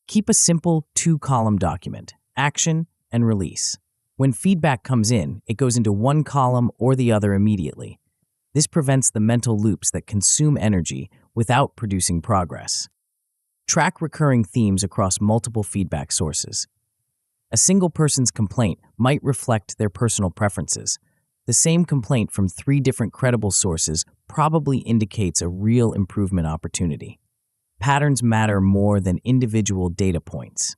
Speaker 1: Keep a simple 2-column document: action and release. When feedback comes in, it goes into one column or the other immediately. This prevents the mental loops that consume energy without producing progress. Track recurring themes across multiple feedback sources. A single person's complaint might reflect their personal preferences. The same complaint from 3 different credible sources probably indicates a real improvement opportunity. Patterns matter more than individual data points.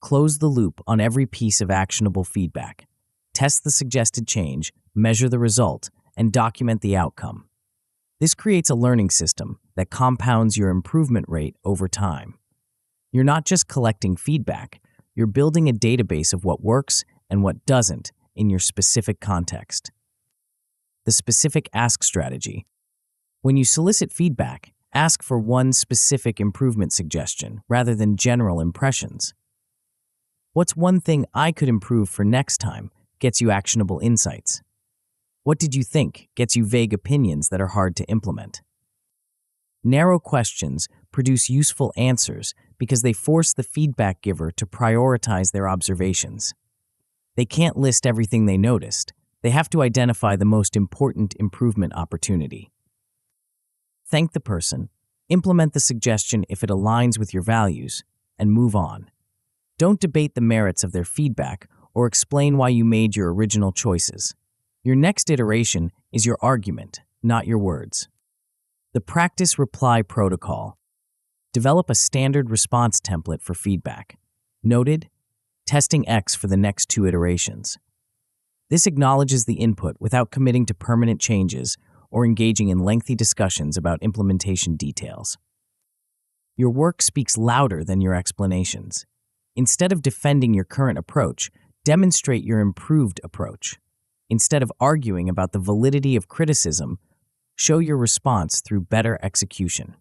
Speaker 1: Close the loop on every piece of actionable feedback. Test the suggested change, measure the result, and document the outcome. This creates a learning system that compounds your improvement rate over time. You're not just collecting feedback, you're building a database of what works and what doesn't in your specific context. The specific ask strategy. When you solicit feedback, ask for one specific improvement suggestion rather than general impressions. What's one thing I could improve for next time gets you actionable insights. What did you think gets you vague opinions that are hard to implement. Narrow questions produce useful answers because they force the feedback giver to prioritize their observations. They can't list everything they noticed. They have to identify the most important improvement opportunity. Thank the person, implement the suggestion if it aligns with your values, and move on. Don't debate the merits of their feedback or explain why you made your original choices. Your next iteration is your argument, not your words. The practice reply protocol. Develop a standard response template for feedback. Noted, testing X for the next 2 iterations. This acknowledges the input without committing to permanent changes or engaging in lengthy discussions about implementation details. Your work speaks louder than your explanations. Instead of defending your current approach, demonstrate your improved approach. Instead of arguing about the validity of criticism, show your response through better execution.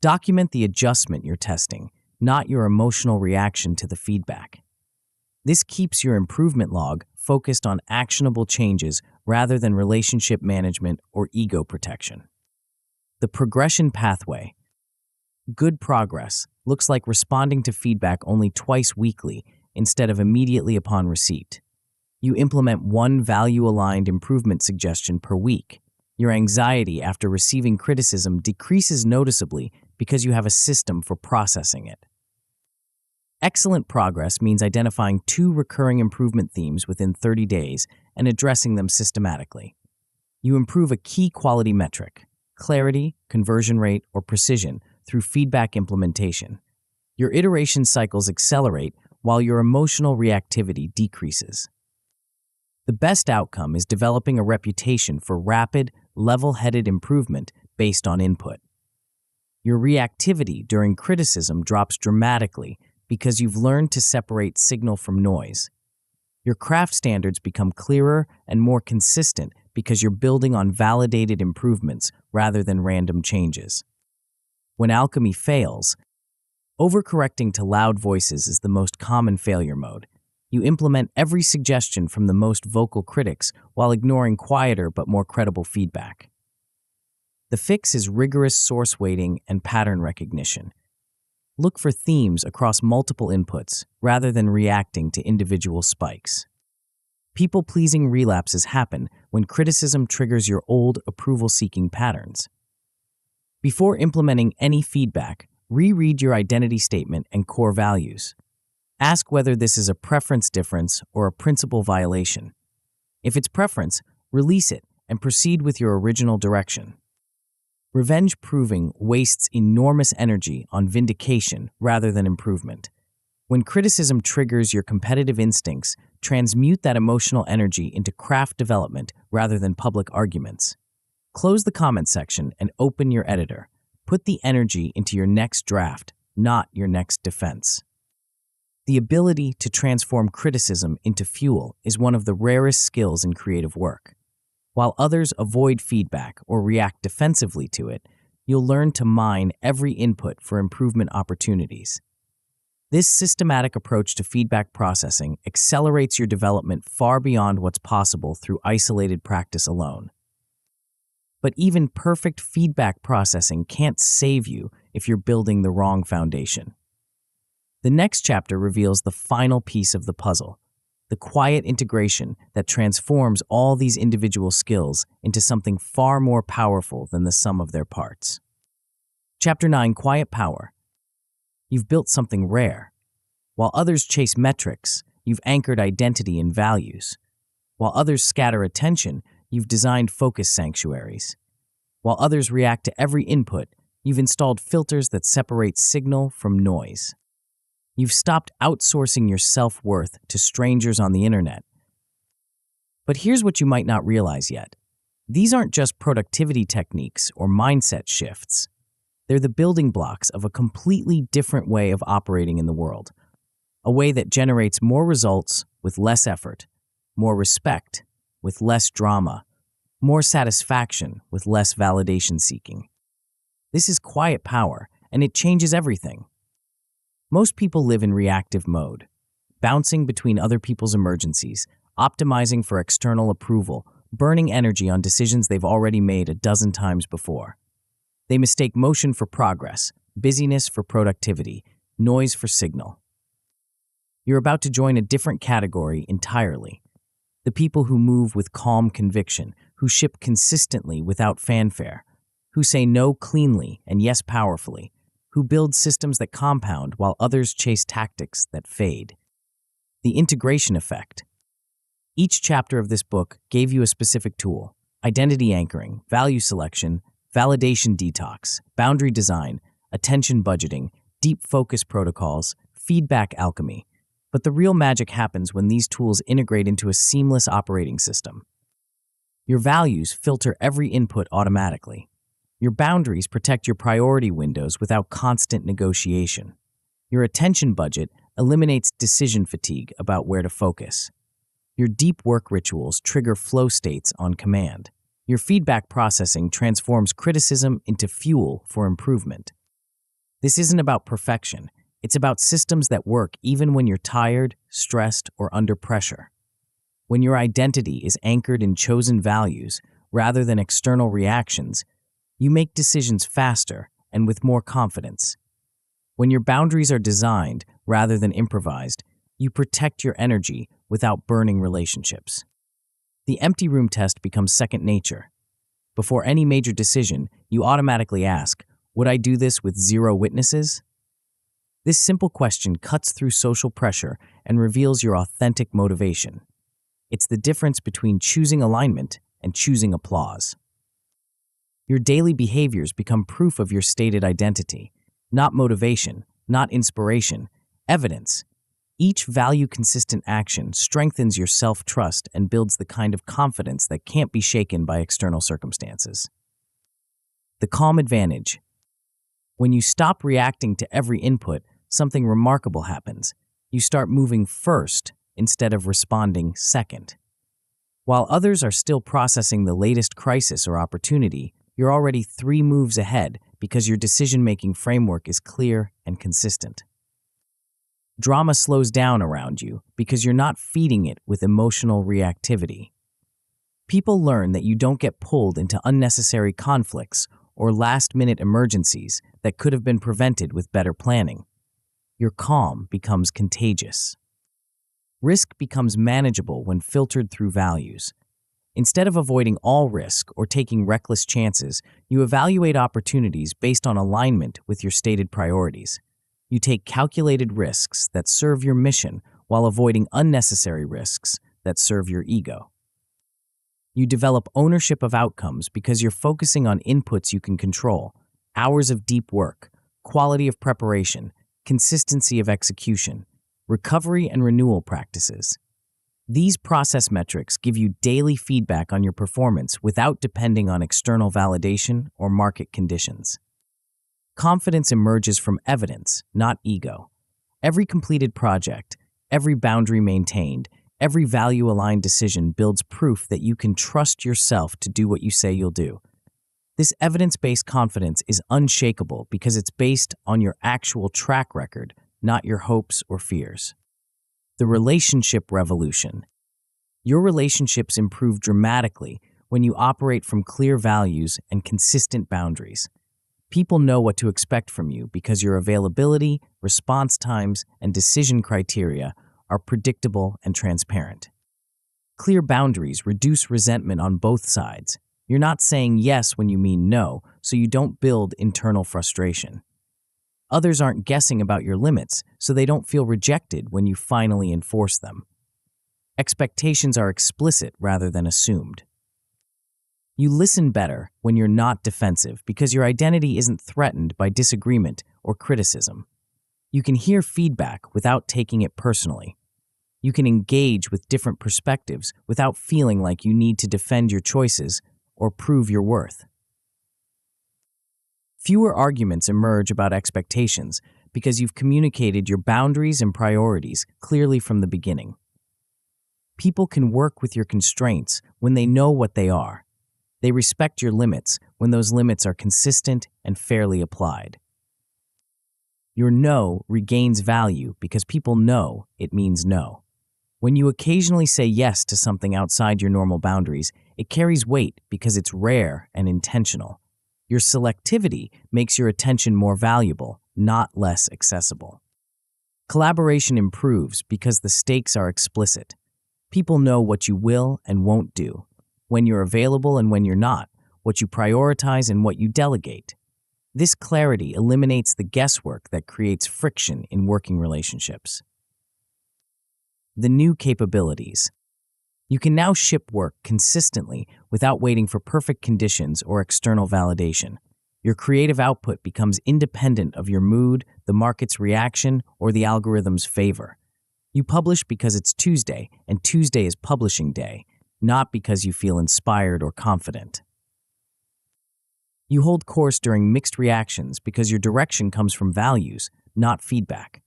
Speaker 1: Document the adjustment you're testing, not your emotional reaction to the feedback. This keeps your improvement log focused on actionable changes rather than relationship management or ego protection. The progression pathway. Good progress looks like responding to feedback only twice weekly instead of immediately upon receipt. You implement one value-aligned improvement suggestion per week. Your anxiety after receiving criticism decreases noticeably because you have a system for processing it. Excellent progress means identifying 2 recurring improvement themes within 30 days and addressing them systematically. You improve a key quality metric, clarity, conversion rate, or precision, through feedback implementation. Your iteration cycles accelerate while your emotional reactivity decreases. The best outcome is developing a reputation for rapid, level-headed improvement based on input. Your reactivity during criticism drops dramatically because you've learned to separate signal from noise. Your craft standards become clearer and more consistent because you're building on validated improvements rather than random changes. When Alchemy fails, overcorrecting to loud voices is the most common failure mode. You implement every suggestion from the most vocal critics while ignoring quieter but more credible feedback. The fix is rigorous source weighting and pattern recognition. Look for themes across multiple inputs rather than reacting to individual spikes. People-pleasing relapses happen when criticism triggers your old approval-seeking patterns. Before implementing any feedback, reread your identity statement and core values. Ask whether this is a preference difference or a principle violation. If it's preference, release it and proceed with your original direction. Revenge proving wastes enormous energy on vindication rather than improvement. When criticism triggers your competitive instincts, transmute that emotional energy into craft development rather than public arguments. Close the comment section and open your editor. Put the energy into your next draft, not your next defense. The ability to transform criticism into fuel is one of the rarest skills in creative work. While others avoid feedback or react defensively to it, you'll learn to mine every input for improvement opportunities. This systematic approach to feedback processing accelerates your development far beyond what's possible through isolated practice alone. But even perfect feedback processing can't save you if you're building the wrong foundation. The next chapter reveals the final piece of the puzzle, the quiet integration that transforms all these individual skills into something far more powerful than the sum of their parts. Chapter 9, Quiet Power. You've built something rare. While others chase metrics, you've anchored identity in values. While others scatter attention, you've designed focus sanctuaries. While others react to every input, you've installed filters that separate signal from noise. You've stopped outsourcing your self-worth to strangers on the internet. But here's what you might not realize yet. These aren't just productivity techniques or mindset shifts. They're the building blocks of a completely different way of operating in the world. A way that generates more results with less effort, more respect with less drama, more satisfaction with less validation seeking. This is quiet power, and it changes everything. Most people live in reactive mode, bouncing between other people's emergencies, optimizing for external approval, burning energy on decisions they've already made a dozen times before. They mistake motion for progress, busyness for productivity, noise for signal. You're about to join a different category entirely. The people who move with calm conviction, who ship consistently without fanfare, who say no cleanly and yes powerfully, who build systems that compound while others chase tactics that fade. The integration effect. Each chapter of this book gave you a specific tool: identity anchoring, value selection, validation detox, boundary design, attention budgeting, deep focus protocols, feedback alchemy. But the real magic happens when these tools integrate into a seamless operating system. Your values filter every input automatically. Your boundaries protect your priority windows without constant negotiation. Your attention budget eliminates decision fatigue about where to focus. Your deep work rituals trigger flow states on command. Your feedback processing transforms criticism into fuel for improvement. This isn't about perfection. It's about systems that work even when you're tired, stressed, or under pressure. When your identity is anchored in chosen values rather than external reactions, you make decisions faster and with more confidence. When your boundaries are designed rather than improvised, you protect your energy without burning relationships. The empty room test becomes second nature. Before any major decision, you automatically ask, would I do this with 0 witnesses? This simple question cuts through social pressure and reveals your authentic motivation. It's the difference between choosing alignment and choosing applause. Your daily behaviors become proof of your stated identity, not motivation, not inspiration, evidence. Each value-consistent action strengthens your self-trust and builds the kind of confidence that can't be shaken by external circumstances. The calm advantage. When you stop reacting to every input, something remarkable happens. You start moving first instead of responding second. While others are still processing the latest crisis or opportunity, you're already 3 moves ahead because your decision-making framework is clear and consistent. Drama slows down around you because you're not feeding it with emotional reactivity. People learn that you don't get pulled into unnecessary conflicts or last-minute emergencies that could have been prevented with better planning. Your calm becomes contagious. Risk becomes manageable when filtered through values. Instead of avoiding all risk or taking reckless chances, you evaluate opportunities based on alignment with your stated priorities. You take calculated risks that serve your mission while avoiding unnecessary risks that serve your ego. You develop ownership of outcomes because you're focusing on inputs you can control: hours of deep work, quality of preparation, consistency of execution, recovery and renewal practices. These process metrics give you daily feedback on your performance without depending on external validation or market conditions. Confidence emerges from evidence, not ego. Every completed project, every boundary maintained, every value-aligned decision builds proof that you can trust yourself to do what you say you'll do. This evidence-based confidence is unshakable because it's based on your actual track record, not your hopes or fears. The relationship revolution. Your relationships improve dramatically when you operate from clear values and consistent boundaries. People know what to expect from you because your availability, response times, and decision criteria are predictable and transparent. Clear boundaries reduce resentment on both sides. You're not saying yes when you mean no, so you don't build internal frustration. Others aren't guessing about your limits, so they don't feel rejected when you finally enforce them. Expectations are explicit rather than assumed. You listen better when you're not defensive because your identity isn't threatened by disagreement or criticism. You can hear feedback without taking it personally. You can engage with different perspectives without feeling like you need to defend your choices or prove your worth. Fewer arguments emerge about expectations because you've communicated your boundaries and priorities clearly from the beginning. People can work with your constraints when they know what they are. They respect your limits when those limits are consistent and fairly applied. Your no regains value because people know it means no. When you occasionally say yes to something outside your normal boundaries, it carries weight because it's rare and intentional. Your selectivity makes your attention more valuable, not less accessible. Collaboration improves because the stakes are explicit. People know what you will and won't do, when you're available and when you're not, what you prioritize and what you delegate. This clarity eliminates the guesswork that creates friction in working relationships. The new capabilities. You can now ship work consistently without waiting for perfect conditions or external validation. Your creative output becomes independent of your mood, the market's reaction, or the algorithm's favor. You publish because it's Tuesday, and Tuesday is publishing day, not because you feel inspired or confident. You hold course during mixed reactions because your direction comes from values, not feedback.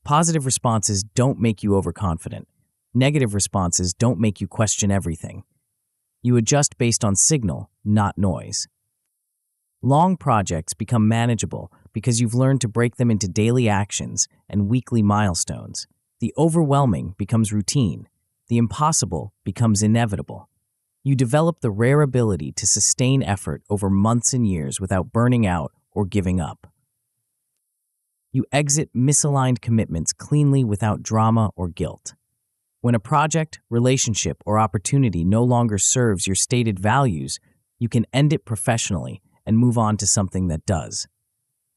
Speaker 1: Positive responses don't make you overconfident. Negative responses don't make you question everything. You adjust based on signal, not noise. Long projects become manageable because you've learned to break them into daily actions and weekly milestones. The overwhelming becomes routine. The impossible becomes inevitable. You develop the rare ability to sustain effort over months and years without burning out or giving up. You exit misaligned commitments cleanly without drama or guilt. When a project, relationship, or opportunity no longer serves your stated values, you can end it professionally and move on to something that does.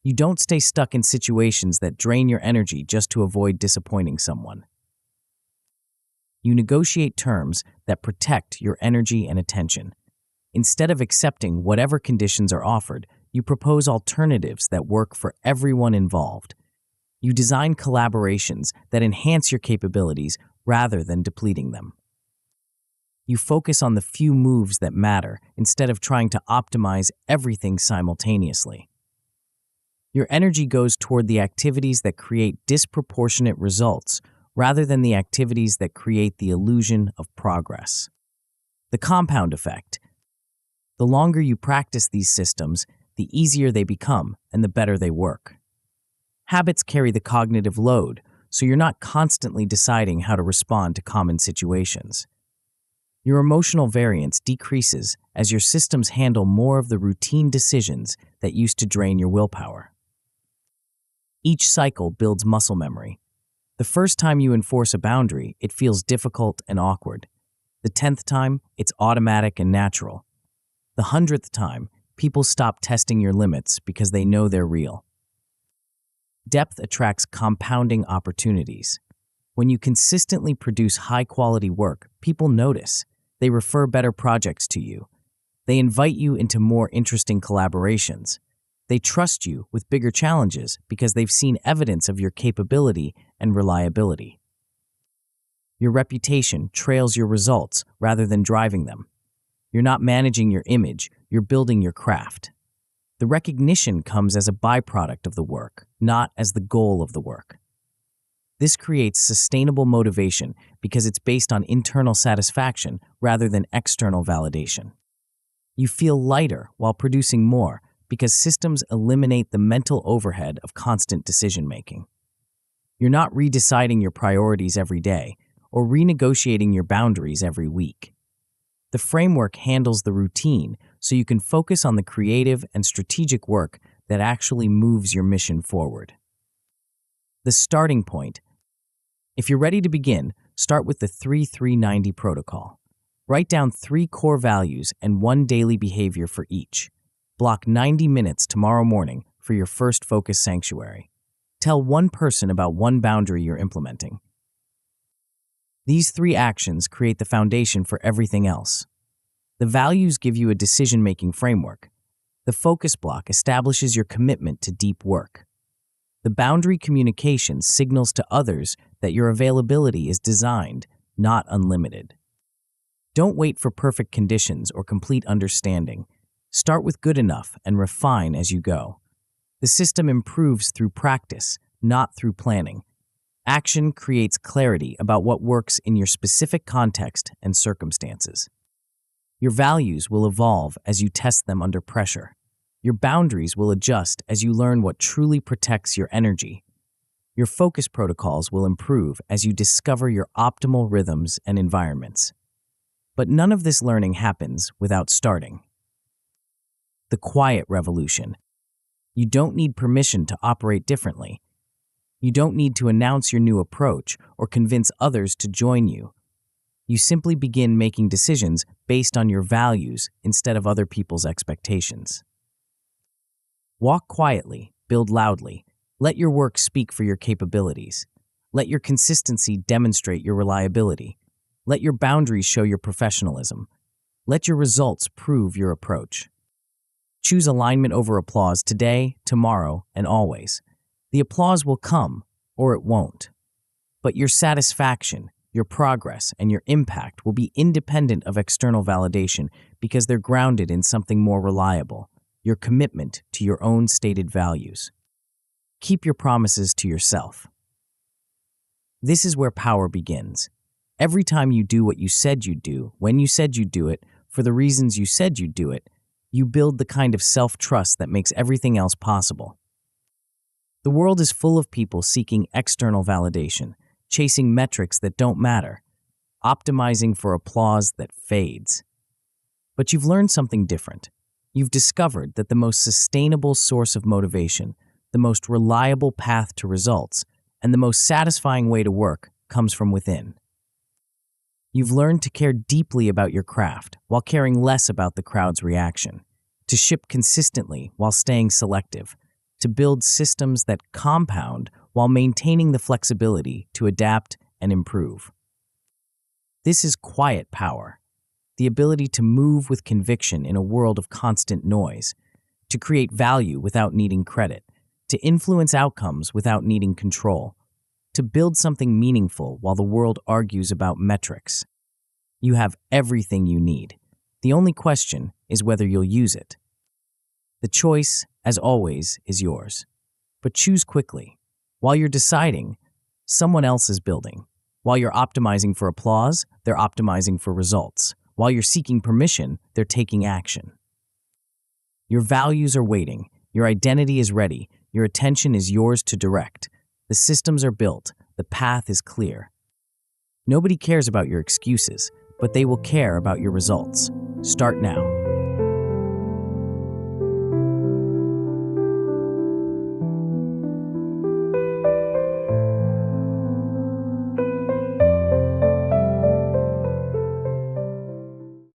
Speaker 1: You don't stay stuck in situations that drain your energy just to avoid disappointing someone. You negotiate terms that protect your energy and attention. Instead of accepting whatever conditions are offered, you propose alternatives that work for everyone involved. You design collaborations that enhance your capabilities rather than depleting them. You focus on the few moves that matter instead of trying to optimize everything simultaneously. Your energy goes toward the activities that create disproportionate results rather than the activities that create the illusion of progress. The compound effect. The longer you practice these systems, the easier they become and the better they work. Habits carry the cognitive load, so you're not constantly deciding how to respond to common situations. Your emotional variance decreases as your systems handle more of the routine decisions that used to drain your willpower. Each cycle builds muscle memory. The first time you enforce a boundary, it feels difficult and awkward. The 10th time, it's automatic and natural. The 100th time, people stop testing your limits because they know they're real. Depth attracts compounding opportunities. When you consistently produce high-quality work, people notice. They refer better projects to you. They invite you into more interesting collaborations. They trust you with bigger challenges because they've seen evidence of your capability and reliability. Your reputation trails your results rather than driving them. You're not managing your image, you're building your craft. The recognition comes as a byproduct of the work, not as the goal of the work. This creates sustainable motivation because it's based on internal satisfaction rather than external validation. You feel lighter while producing more because systems eliminate the mental overhead of constant decision-making. You're not redeciding your priorities every day or renegotiating your boundaries every week. The framework handles the routine so you can focus on the creative and strategic work that actually moves your mission forward. The starting point. If you're ready to begin, start with the 3-3-90 protocol. Write down 3 core values and 1 daily behavior for each. Block 90 minutes tomorrow morning for your first focus sanctuary. Tell one person about one boundary you're implementing. These 3 actions create the foundation for everything else. The values give you a decision-making framework. The focus block establishes your commitment to deep work. The boundary communication signals to others that your availability is designed, not unlimited. Don't wait for perfect conditions or complete understanding. Start with good enough and refine as you go. The system improves through practice, not through planning. Action creates clarity about what works in your specific context and circumstances. Your values will evolve as you test them under pressure. Your boundaries will adjust as you learn what truly protects your energy. Your focus protocols will improve as you discover your optimal rhythms and environments. But none of this learning happens without starting. The quiet revolution. You don't need permission to operate differently. You don't need to announce your new approach or convince others to join you. You simply begin making decisions based on your values instead of other people's expectations. Walk quietly, build loudly. Let your work speak for your capabilities. Let your consistency demonstrate your reliability. Let your boundaries show your professionalism. Let your results prove your approach. Choose alignment over applause today, tomorrow, and always. The applause will come, or it won't. But your satisfaction, your progress, and your impact will be independent of external validation because they're grounded in something more reliable, your commitment to your own stated values. Keep your promises to yourself. This is where power begins. Every time you do what you said you'd do, when you said you'd do it, for the reasons you said you'd do it, you build the kind of self-trust that makes everything else possible. The world is full of people seeking external validation, chasing metrics that don't matter, optimizing for applause that fades. But you've learned something different. You've discovered that the most sustainable source of motivation, the most reliable path to results, and the most satisfying way to work comes from within. You've learned to care deeply about your craft while caring less about the crowd's reaction, to ship consistently while staying selective, to build systems that compound while maintaining the flexibility to adapt and improve. This is quiet power, the ability to move with conviction in a world of constant noise, to create value without needing credit, to influence outcomes without needing control, to build something meaningful while the world argues about metrics. You have everything you need. The only question is whether you'll use it. The choice, as always, is yours. But choose quickly. While you're deciding, someone else is building. While you're optimizing for applause, they're optimizing for results. While you're seeking permission, they're taking action. Your values are waiting. Your identity is ready. Your attention is yours to direct. The systems are built. The path is clear. Nobody cares about your excuses, but they will care about your results. Start now.